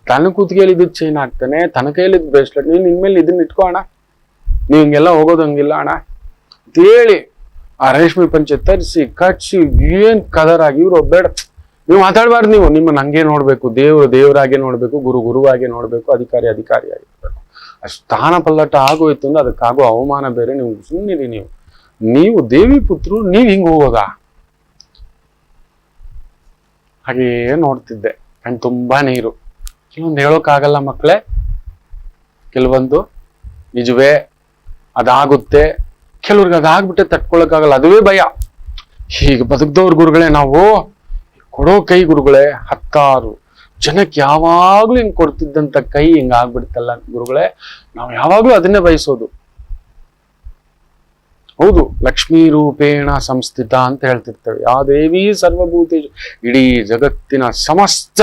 ತನ್ನ ಕುತ್ತಿಗೆಯಲ್ಲಿ ಇದ್ದಿದ್ದು ಚೈನ್ ಹಾಕ್ತಾನೆ, ತನ್ನ ಕೈಯಲ್ಲಿದ್ದು ಬ್ರೇಸ್ಲೆಟ್, ನೀನ್ ಇನ್ಮೇಲೆ ಇದನ್ನ ಇಟ್ಕೋ ಅಣ್ಣ, ನೀವ್ ಹಿಂಗೆಲ್ಲ ಹೋಗೋದಂಗಿಲ್ಲ ಅಣ್ಣ ಅಂತೇಳಿ ಆ ರೇಷ್ಮೆ ಪಂಚೆ ತರಿಸಿ ಕಟ್ಸಿ ಏನ್ ಕದರಾಗಿ ಇವ್ರು ಬೇಡ, ನೀವು ಮಾತಾಡ್ಬಾರ್ದು, ನೀವು ನಿಮ್ಮನ್ನ ಹಂಗೆ ನೋಡ್ಬೇಕು, ದೇವರಾಗೆ ನೋಡ್ಬೇಕು, ಗುರುವಾಗೆ ನೋಡ್ಬೇಕು, ಅಧಿಕಾರಿಯಾಗಿರ್ಬೇಕು. ಅಷ್ಟು ಸ್ಥಾನ ಪಲ್ಲಟ ಆಗೋಯ್ತು ಅಂದ್ರೆ ಅದಕ್ಕಾಗೋ ಅವಮಾನ ಬೇರೆ. ನೀವು ಸುಮ್ಮನಿರಿ, ನೀವು ದೇವಿ ಪುತ್ರರು, ನೀವ್ ಹಿಂಗ್ ಹೋಗೋದಾ? ಹಾಗೇ ನೋಡ್ತಿದ್ದೆ, ಕಣ್ ತುಂಬಾ ನೀರು. ಕೆಲವೊಂದು ಹೇಳೋಕ್ಕಾಗಲ್ಲ ಮಕ್ಕಳೇ, ಕೆಲವೊಂದು ನಿಜವೇ ಅದಾಗುತ್ತೆ, ಕೆಲವ್ರಿಗೆ ಅದಾಗ್ಬಿಟ್ಟೆ ತಟ್ಕೊಳಕ್ಕಾಗಲ್ಲ, ಅದುವೇ ಭಯ. ಹೀಗೆ ಬದುಕ್ದವ್ರ ಗುರುಗಳೇ ನಾವು, ಕೊಡೋ ಕೈ ಗುರುಗಳೇ, 10 ಜನಕ್ಕೆ ಯಾವಾಗ್ಲೂ ಹಿಂಗ್ ಕೊಡ್ತಿದ್ದಂತ ಕೈ ಹಿಂಗ ಆಗ್ಬಿಡ್ತಲ್ಲ ಗುರುಗಳೇ, ನಾವು ಯಾವಾಗ್ಲೂ ಅದನ್ನೇ ಬಯಸೋದು. ಹೌದು, ಲಕ್ಷ್ಮೀ ರೂಪೇಣ ಸಂಸ್ಥಿತ ಅಂತ ಹೇಳ್ತಿರ್ತೇವೆ. ಯಾ ದೇವಿ ಸರ್ವಭೂತೇಷು, ಇಡೀ ಜಗತ್ತಿನ ಸಮಸ್ತ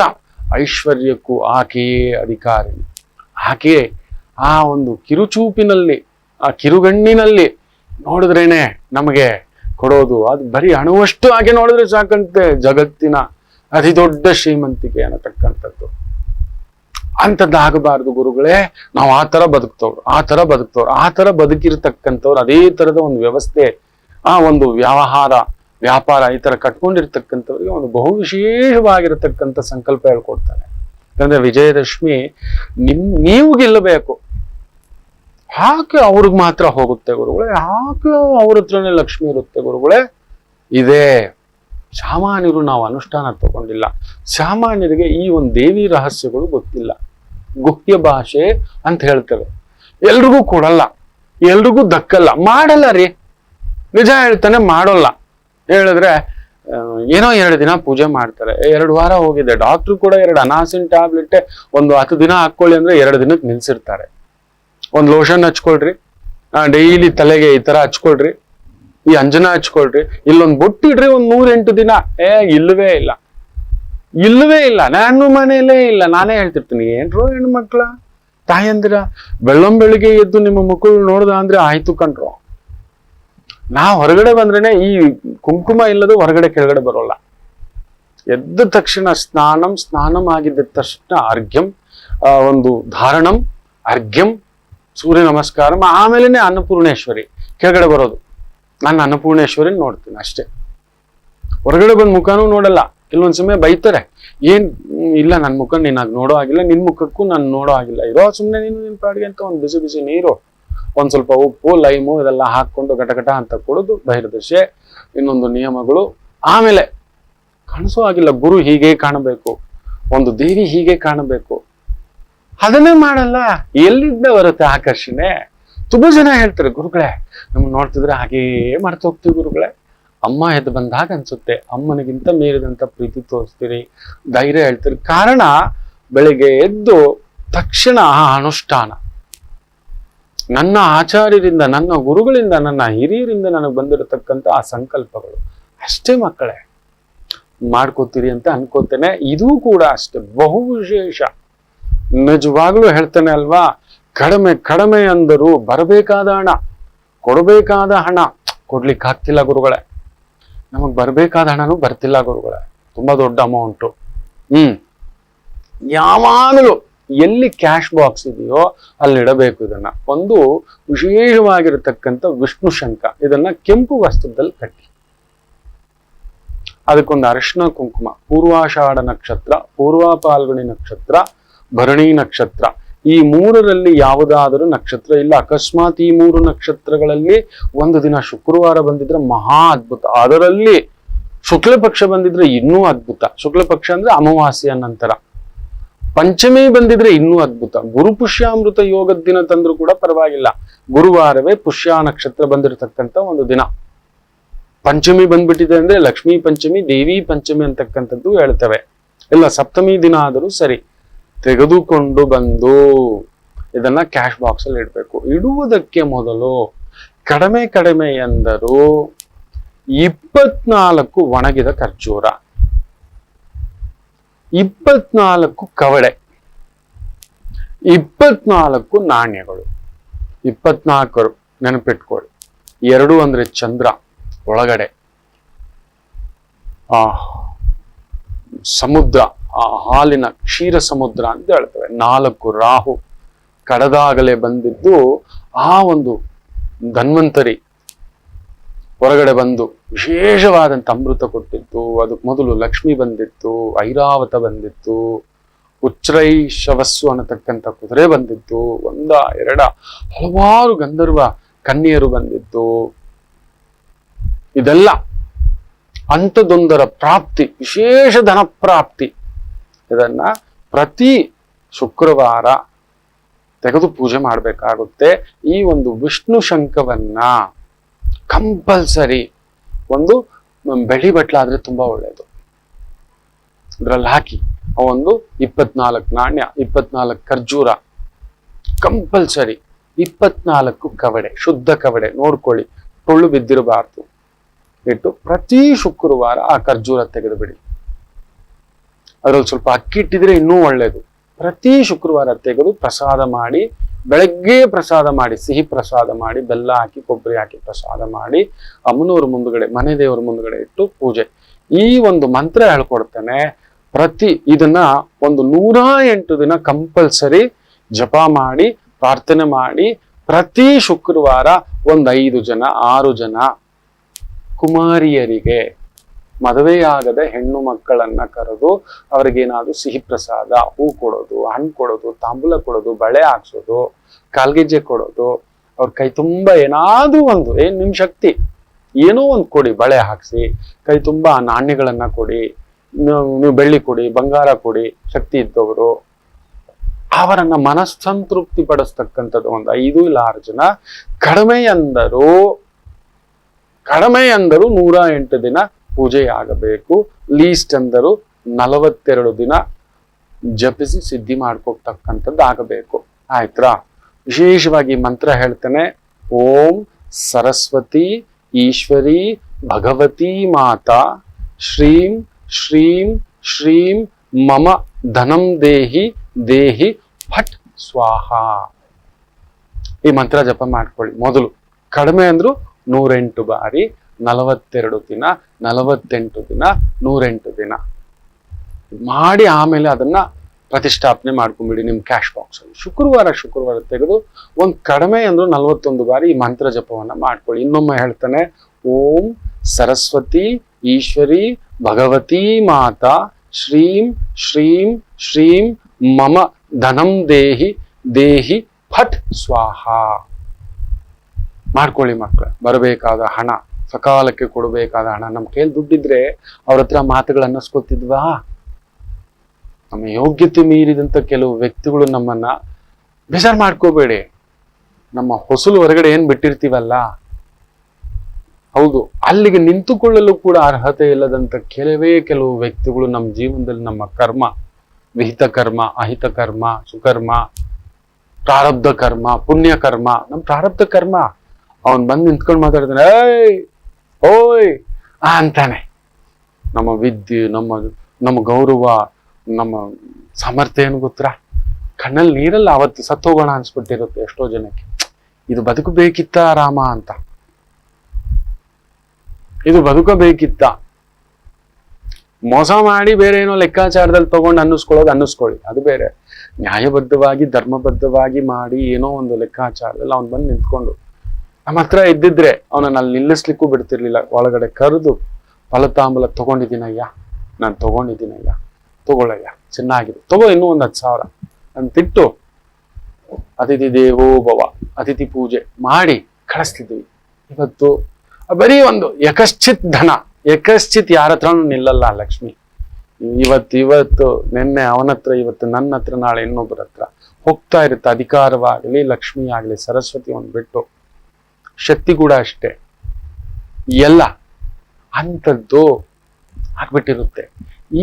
ಐಶ್ವರ್ಯಕ್ಕೂ ಆಕೆಯೇ ಅಧಿಕಾರಿಣಿ. ಆಕೆಯೇ ಆ ಒಂದು ಕಿರುಚೂಪಿನಲ್ಲಿ, ಆ ಕಿರುಗಣ್ಣಿನಲ್ಲಿ ನೋಡಿದ್ರೇನೆ ನಮಗೆ ಕೊಡೋದು. ಅದು ಬರೀ ಹಣವಷ್ಟು ಹಾಗೆ ನೋಡಿದ್ರೆ ಸಾಕಂತೆ, ಜಗತ್ತಿನ ಅತಿ ದೊಡ್ಡ ಶ್ರೀಮಂತಿಕೆ ಅನ್ನತಕ್ಕಂಥದ್ದು. ಅಂಥದ್ದಾಗಬಾರ್ದು ಗುರುಗಳೇ. ನಾವು ಆ ತರ ಬದುಕಿರ್ತಕ್ಕಂಥವ್ರು, ಅದೇ ತರದ ಒಂದು ವ್ಯವಸ್ಥೆ, ಆ ಒಂದು ವ್ಯಾಪಾರ ಈ ತರ ಕಟ್ಕೊಂಡಿರ್ತಕ್ಕಂಥವ್ರಿಗೆ ಒಂದು ಬಹು ವಿಶೇಷವಾಗಿರತಕ್ಕಂಥ ಸಂಕಲ್ಪ ಹೇಳ್ಕೊಡ್ತಾನೆ. ಯಾಕಂದ್ರೆ ವಿಜಯದಶಮಿ ನೀವು ಗೆಲ್ಲಬೇಕು. ಯಾಕೆ ಅವ್ರಿಗೆ ಮಾತ್ರ ಹೋಗುತ್ತೆ ಗುರುಗಳೇ, ಯಾಕೆ ಅವ್ರ ಹತ್ರನೇ ಲಕ್ಷ್ಮಿ ಇರುತ್ತೆ ಗುರುಗಳೇ? ಇದೇ ಸಾಮಾನ್ಯರು ನಾವು ಅನುಷ್ಠಾನ ತಗೊಂಡಿಲ್ಲ. ಸಾಮಾನ್ಯರಿಗೆ ಈ ಒಂದು ದೇವಿ ರಹಸ್ಯಗಳು ಗೊತ್ತಿಲ್ಲ. ಗುಹ್ಯ ಭಾಷೆ ಅಂತ ಹೇಳ್ತೇವೆ. ಎಲ್ರಿಗೂ ಕೊಡಲ್ಲ, ಎಲ್ರಿಗೂ ದಕ್ಕಲ್ಲ, ಮಾಡಲ್ಲ ರೀ. ನಿಜ ಹೇಳ್ತಾನೆ, ಮಾಡೋಲ್ಲ. ಹೇಳಿದ್ರೆ ಏನೋ 2 ದಿನ ಪೂಜೆ ಮಾಡ್ತಾರೆ. 2 ವಾರ ಹೋಗಿದೆ, ಡಾಕ್ಟ್ರು ಕೂಡ 2 ಅನಾಸಿನ್ ಟ್ಯಾಬ್ಲೆಟ್ ಒಂದು 10 ದಿನ ಹಾಕೊಳ್ಳಿ ಅಂದ್ರೆ 2 ದಿನಕ್ಕೆ ನಿಲ್ಸಿರ್ತಾರೆ. ಒಂದು ಲೋಷನ್ ಹಚ್ಕೊಳ್ರಿ, ಡೈಲಿ ತಲೆಗೆ ಈ ತರ ಹಚ್ಕೊಳ್ರಿ, ಈ ಅಂಜನ ಹಚ್ಕೊಳ್ರಿ, ಇಲ್ಲೊಂದು ಬೊಟ್ಟಿಡ್ರಿ, ಒಂದು 108 ದಿನ. ಇಲ್ಲವೇ ಇಲ್ಲ, ನಾನು ಮನೆಯಲ್ಲೇ ಇಲ್ಲ. ನಾನೇ ಹೇಳ್ತಿರ್ತೀನಿ, ಏನ್ರೋ ಹೆಣ್ಮಕ್ಳ ತಾಯಂದಿರ ಬೆಳ್ಳಂಬೆಳಿಗ್ಗೆ ಎದ್ದು ನಿಮ್ಮ ಮಕ್ಕಳು ನೋಡ್ದ ಅಂದ್ರೆ ಆಯ್ತು ಕಣ್ರು. ನಾ ಹೊರಗಡೆ ಬಂದ್ರೇನೆ ಈ ಕುಂಕುಮ ಇಲ್ಲದು ಹೊರಗಡೆ ಕೆಳಗಡೆ ಬರೋಲ್ಲ. ಎದ್ದ ತಕ್ಷಣ ಸ್ನಾನಂ ಆಗಿದ್ದ ತಕ್ಷಣ ಅರ್ಘ್ಯಂ, ಒಂದು ಧಾರಣಂ, ಅರ್ಘ್ಯಂ, ಸೂರ್ಯ ನಮಸ್ಕಾರ, ಆಮೇಲೆನೆ ಅನ್ನಪೂರ್ಣೇಶ್ವರಿ ಕೆಳಗಡೆ ಬರೋದು. ನಾನು ಅನ್ನಪೂರ್ಣೇಶ್ವರಿ ನೋಡ್ತೀನಿ ಅಷ್ಟೇ. ಹೊರಗಡೆ ಬಂದ್ ಮುಖನೂ ನೋಡಲ್ಲ. ಕೆಲವೊಂದ್ ಸಮಯ ಬೈತಾರೆ, ಏನ್ ಇಲ್ಲ ನನ್ನ ಮುಖ ನೀನಾಗ ನೋಡೋ ಆಗಿಲ್ಲ, ನಿನ್ ಮುಖಕ್ಕೂ ನಾನು ನೋಡೋ ಆಗಿಲ್ಲ, ಇರೋ ಸುಮ್ನೆ ನಿನ್ ಪಾಡಿಗೆ ಅಂತ ಒಂದು ಬಿಸಿ ನೀರು, ಒಂದ್ ಸ್ವಲ್ಪ ಉಪ್ಪು, ಲೈಮು ಇದೆಲ್ಲ ಹಾಕೊಂಡು ಗಟಗಟ ಅಂತ ಕೊಡೋದು ಬಹಿರ್ದಶೆ. ಇನ್ನೊಂದು ನಿಯಮಗಳು. ಆಮೇಲೆ ಕಾಣಿಸೋ ಆಗಿಲ್ಲ, ಗುರು ಹೀಗೆ ಕಾಣಬೇಕು, ಒಂದು ದೇವಿ ಹೀಗೆ ಕಾಣಬೇಕು, ಅದನ್ನೇ ಮಾಡಲ್ಲ. ಎಲ್ಲಿದ್ದ ಬರುತ್ತೆ ಆಕರ್ಷಣೆ? ತುಂಬಾ ಜನ ಹೇಳ್ತಾರೆ, ಗುರುಗಳೇ ನಮ್ಗೆ ನೋಡ್ತಿದ್ರೆ ಹಾಗೇ ಮಾಡ್ತಾ ಹೋಗ್ತೀವಿ ಗುರುಗಳೇ. ಅಮ್ಮ ಎದ್ದು ಬಂದಾಗ ಅನ್ಸುತ್ತೆ, ಅಮ್ಮನಿಗಿಂತ ಮೀರಿದಂತ ಪ್ರೀತಿ ತೋರಿಸ್ತೀರಿ, ಧೈರ್ಯ ಹೇಳ್ತೀರಿ. ಕಾರಣ ಬೆಳಿಗ್ಗೆ ಎದ್ದು ತಕ್ಷಣ ಆ ಅನುಷ್ಠಾನ, ನನ್ನ ಆಚಾರ್ಯರಿಂದ, ನನ್ನ ಗುರುಗಳಿಂದ, ನನ್ನ ಹಿರಿಯರಿಂದ ನನಗೆ ಬಂದಿರತಕ್ಕಂಥ ಆ ಸಂಕಲ್ಪಗಳು ಅಷ್ಟೇ ಮಕ್ಕಳೇ. ಮಾಡ್ಕೋತೀರಿ ಅಂತ ಅನ್ಕೋತೇನೆ. ಇದೂ ಕೂಡ ಅಷ್ಟೇ ಬಹು ವಿಶೇಷ. ನಿಜವಾಗ್ಲೂ ಹೇಳ್ತೇನೆ ಅಲ್ವಾ, ಕಡಿಮೆ ಅಂದರು ಬರಬೇಕಾದ ಹಣ, ಕೊಡಬೇಕಾದ ಹಣ ಕೊಡ್ಲಿಕ್ಕೆ ಆಗ್ತಿಲ್ಲ ಗುರುಗಳೇ. ನಮಗ್ ಬರ್ಬೇಕಾದ ಹಣನೂ ಬರ್ತಿಲ್ಲ ಗುರುಗಳೇ. ತುಂಬಾ ದೊಡ್ಡ ಅಮೌಂಟು. ಯಾವಾಗಲೂ ಎಲ್ಲಿ ಕ್ಯಾಶ್ ಬಾಕ್ಸ್ ಇದೆಯೋ ಅಲ್ಲಿಡಬೇಕು. ಇದನ್ನ ಒಂದು ವಿಶೇಷವಾಗಿರತಕ್ಕಂಥ ವಿಷ್ಣು ಶಂಖ, ಇದನ್ನ ಕೆಂಪು ವಸ್ತ್ರದಲ್ಲಿ ಕಟ್ಟಿ, ಅದಕ್ಕೊಂದು ಅರಿಶಿನ ಕುಂಕುಮ, ಪೂರ್ವಾಷಾಢ ನಕ್ಷತ್ರ, ಪೂರ್ವ ಪಾಲ್ಗುಣಿ ನಕ್ಷತ್ರ, ಭರಣಿ ನಕ್ಷತ್ರ, ಈ ಮೂರರಲ್ಲಿ ಯಾವುದಾದರೂ ನಕ್ಷತ್ರ ಇಲ್ಲ, ಅಕಸ್ಮಾತ್ ಈ ಮೂರು ನಕ್ಷತ್ರಗಳಲ್ಲಿ ಒಂದು ದಿನ ಶುಕ್ರವಾರ ಬಂದಿದ್ರೆ ಮಹಾ ಅದ್ಭುತ, ಅದರಲ್ಲಿ ಶುಕ್ಲ ಪಕ್ಷ ಬಂದಿದ್ರೆ ಇನ್ನೂ ಅದ್ಭುತ. ಶುಕ್ಲ ಪಕ್ಷ ಅಂದ್ರೆ ಅಮಾವಾಸ್ಯ ನಂತರ. ಪಂಚಮಿ ಬಂದಿದ್ರೆ ಇನ್ನೂ ಅದ್ಭುತ. ಗುರು ಪುಷ್ಯಾಮೃತ ಯೋಗದ ದಿನ ತಂದ್ರೂ ಕೂಡ ಪರವಾಗಿಲ್ಲ, ಗುರುವಾರವೇ ಪುಷ್ಯ ನಕ್ಷತ್ರ ಬಂದಿರತಕ್ಕಂಥ ಒಂದು ದಿನ. ಪಂಚಮಿ ಬಂದ್ಬಿಟ್ಟಿದೆ ಅಂದ್ರೆ ಲಕ್ಷ್ಮೀ ಪಂಚಮಿ, ದೇವಿ ಪಂಚಮಿ ಅಂತಕ್ಕಂಥದ್ದು ಹೇಳ್ತವೆ. ಇಲ್ಲ ಸಪ್ತಮಿ ದಿನ ಆದರೂ ಸರಿ, ತೆಗೆದುಕೊಂಡು ಬಂದು ಇದನ್ನ ಕ್ಯಾಶ್ ಬಾಕ್ಸ್ ಅಲ್ಲಿ ಇಡಬೇಕು. ಇಡುವುದಕ್ಕೆ ಮೊದಲು ಕಡಿಮೆ ಎಂದರು 24 ಒಣಗಿದ ಖರ್ಜೂರ, 24 ಕವಡೆ, 24 ನಾಣ್ಯಗಳು, 24 ನೆನಪಿಟ್ಕೊಳ್ಳಿ. 2 ಅಂದ್ರೆ ಚಂದ್ರ, ಒಳಗಡೆ ಸಮುದ್ರ, ಹಾಲಿನ ಕ್ಷೀರ ಸಮುದ್ರ ಅಂತ ಹೇಳ್ತೇವೆ. 4 ರಾಹು ಕಡದಾಗಲೇ ಬಂದಿದ್ದು, ಆ ಒಂದು ಧನ್ವಂತರಿ ಹೊರಗಡೆ ಬಂದು ವಿಶೇಷವಾದಂತ ಅಮೃತ ಕೊಟ್ಟಿತ್ತು. ಅದಕ್ಕೆ ಮೊದಲು ಲಕ್ಷ್ಮಿ ಬಂದಿತ್ತು, ಐರಾವತ ಬಂದಿತ್ತು, ಉಚ್ಛ್ರೈಶವಸ್ಸು ಅನ್ನತಕ್ಕಂಥ ಕುದುರೆ ಬಂದಿತ್ತು, 1 2 ಹಲವಾರು ಗಂಧರ್ವ ಕನ್ಯರು ಬಂದಿತ್ತು. ಇದೆಲ್ಲ ಅಂಥದೊಂದರ ಪ್ರಾಪ್ತಿ, ವಿಶೇಷ ಧನ ಪ್ರಾಪ್ತಿ. ಇದನ್ನ ಪ್ರತಿ ಶುಕ್ರವಾರ ತೆಗೆದು ಪೂಜೆ ಮಾಡಬೇಕಾಗುತ್ತೆ. ಈ ಒಂದು ವಿಷ್ಣು ಶಂಖವನ್ನ ಕಂಪಲ್ಸರಿ ಒಂದು ಬೆಳ್ಳಿ ಬಟ್ಲಾದ್ರೆ ತುಂಬಾ ಒಳ್ಳೆಯದು, ಇದ್ರಲ್ಲಿ ಹಾಕಿ ಒಂದು 24 ನಾಣ್ಯ, 24 ಖರ್ಜೂರ ಕಂಪಲ್ಸರಿ, 24 ಕವಡೆ, ಶುದ್ಧ ಕವಡೆ ನೋಡ್ಕೊಳ್ಳಿ, ಟೊಳ್ಳು ಬಿದ್ದಿರಬಾರ್ದು, ಇಟ್ಟು ಪ್ರತಿ ಶುಕ್ರವಾರ ಆ ಖರ್ಜೂರ ತೆಗೆದು ಬಿಡಿ. ಅದ್ರಲ್ಲಿ ಸ್ವಲ್ಪ ಅಕ್ಕಿ ಇಟ್ಟಿದ್ರೆ ಇನ್ನೂ ಒಳ್ಳೇದು. ಪ್ರತಿ ಶುಕ್ರವಾರ ತೆಗೆದು ಪ್ರಸಾದ ಮಾಡಿ, ಬೆಳಗ್ಗೆ ಪ್ರಸಾದ ಮಾಡಿ, ಸಿಹಿ ಪ್ರಸಾದ ಮಾಡಿ, ಬೆಲ್ಲ ಹಾಕಿ ಕೊಬ್ಬರಿ ಹಾಕಿ ಪ್ರಸಾದ ಮಾಡಿ, ಅಮ್ಮನವ್ರ ಮುಂದುಗಡೆ, ಮನೆ ದೇವರ ಮುಂದುಗಡೆ ಇಟ್ಟು ಪೂಜೆ. ಈ ಒಂದು ಮಂತ್ರ ಹೇಳ್ಕೊಡ್ತೇನೆ. ಇದನ್ನ ಒಂದು 108 ದಿನ ಕಂಪಲ್ಸರಿ ಜಪ ಮಾಡಿ, ಪ್ರಾರ್ಥನೆ ಮಾಡಿ, ಪ್ರತಿ ಶುಕ್ರವಾರ ಒಂದು 5 ಜನ 6 ಜನ ಕುಮಾರಿಯರಿಗೆ, ಮದುವೆಯಾಗದ ಹೆಣ್ಣು ಮಕ್ಕಳನ್ನ ಕರೆದು ಅವ್ರಿಗೇನಾದ್ರು ಸಿಹಿ ಪ್ರಸಾದ, ಹೂ ಕೊಡೋದು, ಹಣ್ಣು ಕೊಡೋದು, ತಾಂಬೂಲ ಕೊಡೋದು, ಬಳೆ ಹಾಕ್ಸೋದು, ಕಾಲ್ಗೆಜ್ಜೆ ಕೊಡೋದು, ಅವ್ರ ಕೈ ತುಂಬಾ ಏನಾದ್ರೂ ಒಂದು, ನಿಮ್ ಶಕ್ತಿ ಏನೋ ಒಂದು ಕೊಡಿ, ಬಳೆ ಹಾಕ್ಸಿ, ಕೈ ತುಂಬಾ ನಾಣ್ಯಗಳನ್ನ ಕೊಡಿ, ನೀವು ಬೆಳ್ಳಿ ಕೊಡಿ, ಬಂಗಾರ ಕೊಡಿ, ಶಕ್ತಿ ಇದ್ದವರು ಅವರನ್ನ ಮನಸ್ಸಂತೃಪ್ತಿ ಪಡಿಸ್ತಕ್ಕಂಥದ್ದು ಒಂದು 5 ಇಲ್ಲ 6 ಜನ. ಕಡಿಮೆ ಅಂದರು 108 ದಿನ ಪೂಜೆ ಆಗಬೇಕು. ಲೀಸ್ಟ್ ಅಂದರು 42 ದಿನ ಜಪಿಸಿ ಸಿದ್ಧಿ ಮಾಡ್ಕೋತಕ್ಕಂಥದ್ದು ಆಗಬೇಕು. ಆಯ್ತಾ? ವಿಶೇಷವಾಗಿ ಮಂತ್ರ ಹೇಳ್ತೇನೆ. ಓಂ ಸರಸ್ವತಿ ಈಶ್ವರಿ ಭಗವತಿ ಮಾತಾ ಶ್ರೀಂ ಶ್ರೀಂ ಶ್ರೀಂ ಮಮ ಧನಂ ದೇಹಿ ದೇಹಿ ಫಟ್ ಸ್ವಾಹ. ಈ ಮಂತ್ರ ಜಪ ಮಾಡ್ಕೊಳ್ಳಿ. ಮೊದಲು ಕಡಿಮೆ ಅಂದ್ರು 108 ಬಾರಿ, 42 ದಿನ, 48 ದಿನ, 108 ದಿನ ಮಾಡಿ ಆಮೇಲೆ ಅದನ್ನ ಪ್ರತಿಷ್ಠಾಪನೆ ಮಾಡ್ಕೊಂಡ್ಬಿಡಿ ನಿಮ್ ಕ್ಯಾಶ್ ಬಾಕ್ಸ್ ಅಲ್ಲಿ. ಶುಕ್ರವಾರ ತೆಗೆದು ಒಂದ್ ಕಡಿಮೆ ಅಂದ್ರು 41 ಬಾರಿ ಈ ಮಂತ್ರ ಜಪವನ್ನ ಮಾಡ್ಕೊಳ್ಳಿ. ಇನ್ನೊಮ್ಮೆ ಹೇಳ್ತಾನೆ. ಓಂ ಸರಸ್ವತಿ ಈಶ್ವರಿ ಭಗವತಿ ಮಾತಾ ಶ್ರೀಂ ಶ್ರೀಂ ಶ್ರೀಂ ಮಮ ಧನಂ ದೇಹಿ ದೇಹಿ ಫಟ್ ಸ್ವಾಹ. ಮಾಡ್ಕೊಳ್ಳಿ ಮಕ್ಕಳ. ಬರಬೇಕಾದ ಹಣ, ಸಕಾಲಕ್ಕೆ ಕೊಡಬೇಕಾದ ಹಣ. ನಮ್ ಕೈಯಲ್ಲಿ ದುಡ್ಡಿದ್ರೆ ಅವ್ರ ಹತ್ರ ಮಾತುಗಳು ಅನ್ನಿಸ್ಕೊತಿದ್ವಾ? ನಮ್ಮ ಯೋಗ್ಯತೆ ಮೀರಿದಂತ ಕೆಲವು ವ್ಯಕ್ತಿಗಳು ನಮ್ಮನ್ನ ಬೇಜಾರ್ ಮಾಡ್ಕೋಬೇಡಿ. ನಮ್ಮ ಹೊಸಲು ಹೊರಗಡೆ ಏನ್ ಬಿಟ್ಟಿರ್ತೀವಲ್ಲ, ಹೌದು, ಅಲ್ಲಿಗೆ ನಿಂತುಕೊಳ್ಳಲು ಕೂಡ ಅರ್ಹತೆ ಇಲ್ಲದಂತ ಕೆಲವು ವ್ಯಕ್ತಿಗಳು ನಮ್ಮ ಜೀವನದಲ್ಲಿ ನಮ್ಮ ಕರ್ಮ, ವಿಹಿತ ಕರ್ಮ, ಅಹಿತ ಕರ್ಮ, ಸುಕರ್ಮ, ಪ್ರಾರಬ್ಧ ಕರ್ಮ, ಪುಣ್ಯ ಕರ್ಮ, ನಮ್ ಪ್ರಾರಬ್ಧ ಕರ್ಮ. ಅವನ್ ಬಂದು ನಿಂತ್ಕೊಂಡು ಮಾತಾಡ್ತಾನೆ, ಓಯ್ ಅಂತಾನೆ. ನಮ್ಮ ವಿದ್ಯೆ, ನಮ್ಮ ಗೌರವ, ನಮ್ಮ ಸಾಮರ್ಥ್ಯ ಏನು ಗೊತ್ತಾ? ಕಣ್ಣಲ್ಲಿ ನೀರಲ್ಲ ಅವತ್ತು ಸತ್ತೋಗೋಣ ಅನ್ಸ್ಬಿಟ್ಟಿರುತ್ತೆ ಎಷ್ಟೋ ಜನಕ್ಕೆ. ಇದು ಬದುಕಬೇಕಿತ್ತ ರಾಮ ಅಂತ, ಇದು ಬದುಕಬೇಕಿತ್ತ. ಮೋಸ ಮಾಡಿ ಬೇರೆ ಏನೋ ಲೆಕ್ಕಾಚಾರದಲ್ಲಿ ತಗೊಂಡು ಅನ್ನಿಸ್ಕೊಳ್ಳಿ, ಅದು ಬೇರೆ. ನ್ಯಾಯಬದ್ಧವಾಗಿ ಧರ್ಮಬದ್ಧವಾಗಿ ಮಾಡಿ ಏನೋ ಒಂದು ಲೆಕ್ಕಾಚಾರದಲ್ಲಿ ಅವ್ನು ಬಂದು ನಿಂತ್ಕೊಂಡು ನಮ್ಮ ಹತ್ರ ಇದ್ದಿದ್ರೆ ಅವನನ್ನ ಅಲ್ಲಿ ನಿಲ್ಲಿಸ್ಲಿಕ್ಕೂ ಬಿಡ್ತಿರ್ಲಿಲ್ಲ. ಒಳಗಡೆ ಕರೆದು ಫಲತಾಂಬೂಲ ತಗೊಂಡಿದ್ದೀನಯ್ಯ, ನಾನು ತಗೊಂಡಿದ್ದೀನಯ್ಯ, ತಗೊಳ್ಳಯ್ಯ, ಚೆನ್ನಾಗಿದೆ, ತಗೋ ಇನ್ನೂ ಒಂದು 10,000 ಅಂತಿಟ್ಟು ಅತಿಥಿ ದೇವೋ ಭವ, ಅತಿಥಿ ಪೂಜೆ ಮಾಡಿ ಕಳಿಸ್ತಿದ್ವಿ. ಇವತ್ತು ಬರೀ ಒಂದು ಯಕಶ್ಚಿತ್ ಧನ, ಯಕಶ್ಚಿತ್ ಯಾರ ಹತ್ರನೂ ನಿಲ್ಲಲ್ಲ ಲಕ್ಷ್ಮಿ. ಇವತ್ತು ನಿನ್ನೆ ಅವನ ಹತ್ರ, ಇವತ್ತು ನನ್ನ ಹತ್ರ, ನಾಳೆ ಇನ್ನೊಬ್ಬರ ಹತ್ರ ಹೋಗ್ತಾ ಇರುತ್ತೆ. ಅಧಿಕಾರವಾಗಲಿ, ಲಕ್ಷ್ಮಿ ಆಗಲಿ, ಸರಸ್ವತಿ ಒಂದು ಬಿಟ್ಟು ಶಕ್ತಿ ಕೂಡ ಅಷ್ಟೇ, ಎಲ್ಲ ಅಂಥದ್ದು ಆಗ್ಬಿಟ್ಟಿರುತ್ತೆ.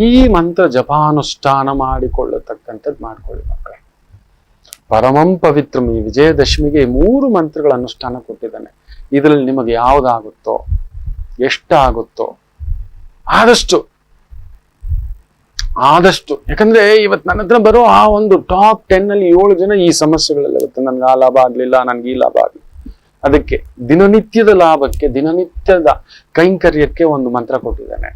ಈ ಮಂತ್ರ ಜಪಾನುಷ್ಠಾನ ಮಾಡಿಕೊಳ್ಳತಕ್ಕಂಥದ್ದು ಮಾಡ್ಕೊಳ್ಳಿ ಮಕ್ಕಳೇ. ಪರಮಂ ಪವಿತ್ರಂ, ಈ ವಿಜಯದಶಮಿಗೆ 3 ಮಂತ್ರಗಳ ಅನುಷ್ಠಾನ ಕೊಟ್ಟಿದ್ದಾನೆ. ಇದರಲ್ಲಿ ನಿಮಗೆ ಯಾವ್ದಾಗುತ್ತೋ, ಎಷ್ಟಾಗುತ್ತೋ ಆದಷ್ಟು ಯಾಕಂದ್ರೆ ಇವತ್ತು ನನ್ನ ಹತ್ರ ಬರೋ ಆ ಒಂದು ಟಾಪ್ 10 ಅಲ್ಲಿ 7 ಜನ ಈ ಸಮಸ್ಯೆಗಳೆಲ್ಲ ಇರುತ್ತೆ. ನನ್ಗೆ ಆ ಲಾಭ ಆಗ್ಲಿಲ್ಲ, ನನ್ಗೆ ಈ ಲಾಭ ಆಗ್ಲಿಲ್ಲ. ಅದಕ್ಕೆ ದಿನನಿತ್ಯದ ಲಾಭಕ್ಕೆ, ದಿನನಿತ್ಯದ ಕೈಂಕರ್ಯಕ್ಕೆ ಒಂದು ಮಂತ್ರ ಕೊಟ್ಟಿದ್ದಾನೆ.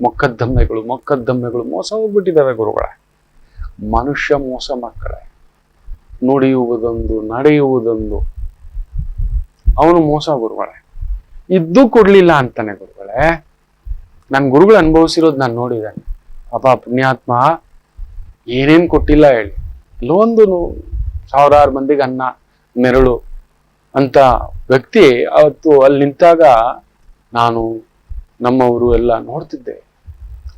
ಮೊಕದ್ದಮೆಗಳು ಮೋಸ ಹೋಗ್ಬಿಟ್ಟಿದ್ದಾವೆ ಗುರುಗಳೇ. ಮನುಷ್ಯ ಮೋಸ ಮಕ್ಕಳೇ. ನುಡಿಯುವುದೊಂದು, ನಡೆಯುವುದೊಂದು, ಅವನು ಮೋಸ ಗುರುಗಳೇ. ಇದ್ದು ಕೊಡ್ಲಿಲ್ಲ ಅಂತಾನೆ ಗುರುಗಳೇ. ನನ್ ಗುರುಗಳು ಅನುಭವಿಸಿರೋದು ನಾನು ನೋಡಿದ್ದೇನೆ. ಪಾಪ ಪುಣ್ಯಾತ್ಮ ಏನೇನ್ ಕೊಟ್ಟಿಲ್ಲ ಹೇಳಿ. ಇಲ್ಲೊಂದು 1000 ಮಂದಿಗೆ ಅನ್ನ ನೆರಳು ಅಂತ ವ್ಯಕ್ತಿ ಅವತ್ತು ಅಲ್ಲಿ ನಿಂತಾಗ ನಾನು ನಮ್ಮವರು ಎಲ್ಲ ನೋಡ್ತಿದ್ದೆ,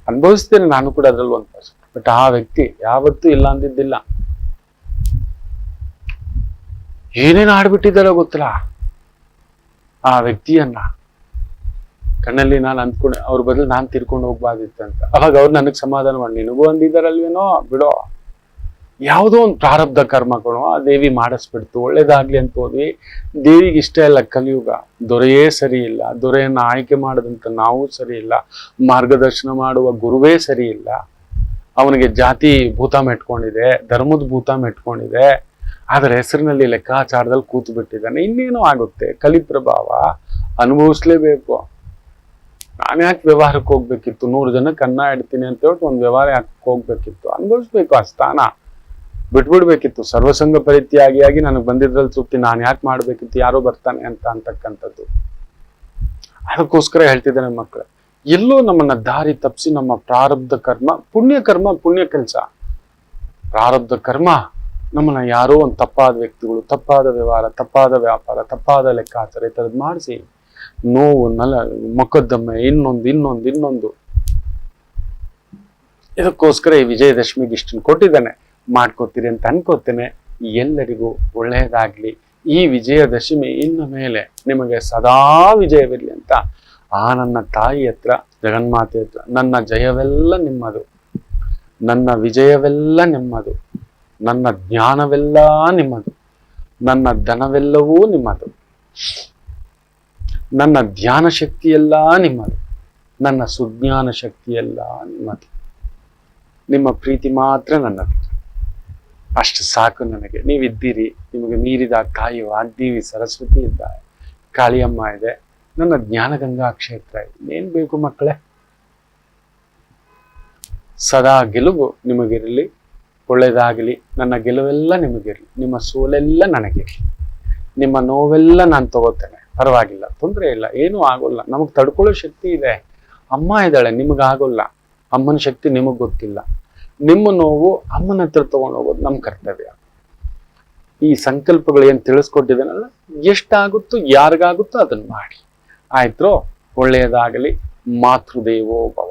ಅನುಭವಿಸ್ತೇನೆ ನಾನು ಕೂಡ ಅದ್ರಲ್ಲಿ 1%. ಬಟ್ ಆ ವ್ಯಕ್ತಿ ಯಾವತ್ತೂ ಇಲ್ಲ ಅಂದಿದ್ದಿಲ್ಲ. ಏನೇನು ಆಡ್ಬಿಟ್ಟಿದ್ದಾರೋ ಗೊತ್ತಿಲ್ಲ ಆ ವ್ಯಕ್ತಿಯನ್ನ. ಕಣ್ಣಲ್ಲಿ ನಾನು ಅಂದ್ಕೊಂಡೆ ಅವ್ರ ಬದಲು ನಾನು ತಿರ್ಕೊಂಡು ಹೋಗ್ಬಾರ್ದಿತ್ತಂತ. ಅವಾಗ ಅವ್ರು ನನಗ್ ಸಮಾಧಾನ ಮಾಡಿ, ನಿನಗೂ ಅಂದಿದ್ದಾರಲ್ವೇನೋ ಬಿಡೋ, ಯಾವುದೋ ಒಂದು ಪ್ರಾರಬ್ಧ ಕರ್ಮಗಳು ಆ ದೇವಿ ಮಾಡಿಸ್ಬಿಡ್ತು, ಒಳ್ಳೇದಾಗ್ಲಿ ಅಂತ ಹೋದ್ವಿ. ದೇವಿಗೆ ಇಷ್ಟ ಇಲ್ಲ ಕಲಿಯುಗ. ದೊರೆಯೇ ಸರಿ ಇಲ್ಲ, ದೊರೆಯನ್ನ ಆಯ್ಕೆ ಮಾಡದಂತ ನಾವು ಸರಿ ಇಲ್ಲ, ಮಾರ್ಗದರ್ಶನ ಮಾಡುವ ಗುರುವೇ ಸರಿ ಇಲ್ಲ. ಅವನಿಗೆ ಜಾತಿ ಭೂತ ಮೆಟ್ಕೊಂಡಿದೆ, ಧರ್ಮದ ಭೂತ ಮೆಟ್ಕೊಂಡಿದೆ, ಅದರ ಹೆಸರಿನಲ್ಲಿ ಲೆಕ್ಕಾಚಾರದಲ್ಲಿ ಕೂತು ಬಿಟ್ಟಿದ್ದಾನೆ. ಇನ್ನೇನೋ ಆಗುತ್ತೆ, ಕಲಿ ಪ್ರಭಾವ ಅನುಭವಿಸ್ಲೇಬೇಕು. ನಾನು ಯಾಕೆ ವ್ಯವಹಾರಕ್ಕೆ ಹೋಗ್ಬೇಕಿತ್ತು? 100 ಜನಕ್ಕೆ ಅನ್ನ ಇಡ್ತೀನಿ ಅಂತ ಹೇಳ್ಬಿಟ್ಟು ಒಂದು ವ್ಯವಹಾರ ಯಾಕೆ ಹೋಗ್ಬೇಕಿತ್ತು? ಅನುಭವಿಸ್ಬೇಕು, ಆ ಸ್ಥಾನ ಬಿಟ್ಬಿಡ್ಬೇಕಿತ್ತು. ಸರ್ವಸಂಗ ಪರಿತ್ಯಾಗಿಯಾಗಿ ನನಗೆ ಬಂದಿದ್ರಲ್ಲಿ ತೃಪ್ತಿ ನಾನು ಯಾಕೆ ಮಾಡ್ಬೇಕಿತ್ತು? ಯಾರೋ ಬರ್ತಾನೆ ಅಂತಕ್ಕಂಥದ್ದು. ಅದಕ್ಕೋಸ್ಕರ ಹೇಳ್ತಿದ್ದೇನೆ ಮಕ್ಕಳು, ಎಲ್ಲೋ ನಮ್ಮನ್ನ ದಾರಿ ತಪ್ಪಿಸಿ ನಮ್ಮ ಪ್ರಾರಬ್ಧ ಕರ್ಮ, ಪುಣ್ಯ ಕೆಲಸ, ಪ್ರಾರಬ್ಧ ಕರ್ಮ ನಮ್ಮನ್ನ ಯಾರೋ ಒಂದು ತಪ್ಪಾದ ವ್ಯಕ್ತಿಗಳು, ತಪ್ಪಾದ ವ್ಯವಹಾರ, ತಪ್ಪಾದ ವ್ಯಾಪಾರ, ತಪ್ಪಾದ ಲೆಕ್ಕಾಚಾರ ಈ ಥರದ್ದು ಮಾಡಿಸಿ ನೋವು, ಮೊಕದ್ದಮೆ, ಇನ್ನೊಂದು. ಇದಕ್ಕೋಸ್ಕರ ಈ ವಿಜಯದಶಮಿಗೆ ಇಷ್ಟನ್ನು ಕೊಟ್ಟಿದ್ದಾನೆ. ಮಾಡ್ಕೋತೀರಿ ಅಂತ ಅನ್ಕೋತೇನೆ. ಎಲ್ಲರಿಗೂ ಒಳ್ಳೆಯದಾಗ್ಲಿ. ಈ ವಿಜಯದಶಮಿ ಇನ್ನು ಮೇಲೆ ನಿಮಗೆ ಸದಾ ವಿಜಯವಿರಲಿ ಅಂತ ಆ ನನ್ನ ತಾಯಿ ಹತ್ರ, ಜಗನ್ಮಾತೆ ಹತ್ರ, ನನ್ನ ಜಯವೆಲ್ಲ ನಿಮ್ಮದು, ನನ್ನ ವಿಜಯವೆಲ್ಲ ನಿಮ್ಮದು, ನನ್ನ ಜ್ಞಾನವೆಲ್ಲ ನಿಮ್ಮದು, ನನ್ನ ಧನವೆಲ್ಲವೂ ನಿಮ್ಮದು, ನನ್ನ ಧ್ಯಾನ ಶಕ್ತಿಯೆಲ್ಲ ನಿಮ್ಮದು, ನನ್ನ ಸುಜ್ಞಾನ ಶಕ್ತಿಯೆಲ್ಲ ನಿಮ್ಮದು. ನಿಮ್ಮ ಪ್ರೀತಿ ಮಾತ್ರ ನನ್ನದು. ಅಷ್ಟು ಸಾಕು ನನಗೆ. ನೀವಿದ್ದೀರಿ, ನಿಮಗೆ ಮೀರಿದ ತಾಯಿ ವಾಗ್ದೇವಿ ಸರಸ್ವತಿ ಇದ್ದಾರೆ, ಕಾಳಿಯಮ್ಮ ಇದೆ, ನನ್ನ ಜ್ಞಾನಗಂಗಾ ಕ್ಷೇತ್ರ ಇದೆ. ಏನ್ ಬೇಕು ಮಕ್ಕಳೇ? ಸದಾ ಗೆಲುವು ನಿಮಗಿರಲಿ, ಒಳ್ಳೇದಾಗಲಿ. ನನ್ನ ಗೆಲುವೆಲ್ಲ ನಿಮಗಿರಲಿ, ನಿಮ್ಮ ಸೋಲೆಲ್ಲ ನನಗಿರಲಿ, ನಿಮ್ಮ ನೋವೆಲ್ಲ ನಾನು ತಗೋತೇನೆ, ಪರವಾಗಿಲ್ಲ, ತೊಂದರೆ ಇಲ್ಲ, ಏನೂ ಆಗೋಲ್ಲ. ನಮಗ್ ತಡ್ಕೊಳ್ಳೋ ಶಕ್ತಿ ಇದೆ. ಅಮ್ಮ ಇದ್ದಾಳೆ, ನಿಮಗಾಗೋಲ್ಲ. ಅಮ್ಮನ ಶಕ್ತಿ ನಿಮಗ್ ಗೊತ್ತಿಲ್ಲ. ನಿಮ್ಮ ನೋವು ಅಮ್ಮನ ಹತ್ರ ತಗೊಂಡು ಹೋಗೋದು ನಮ್ಮ ಕರ್ತವ್ಯ. ಈ ಸಂಕಲ್ಪಗಳು ಏನ್ ತಿಳಿಸ್ಕೊಟ್ಟಿದ್ದಾನಲ್ಲ, ಎಷ್ಟಾಗುತ್ತೋ ಯಾರಿಗಾಗುತ್ತೋ ಅದನ್ನ ಮಾಡಿ. ಆಯ್ತು, ಒಳ್ಳೆಯದಾಗಲಿ. ಮಾತೃದೇವೋ ಭವ.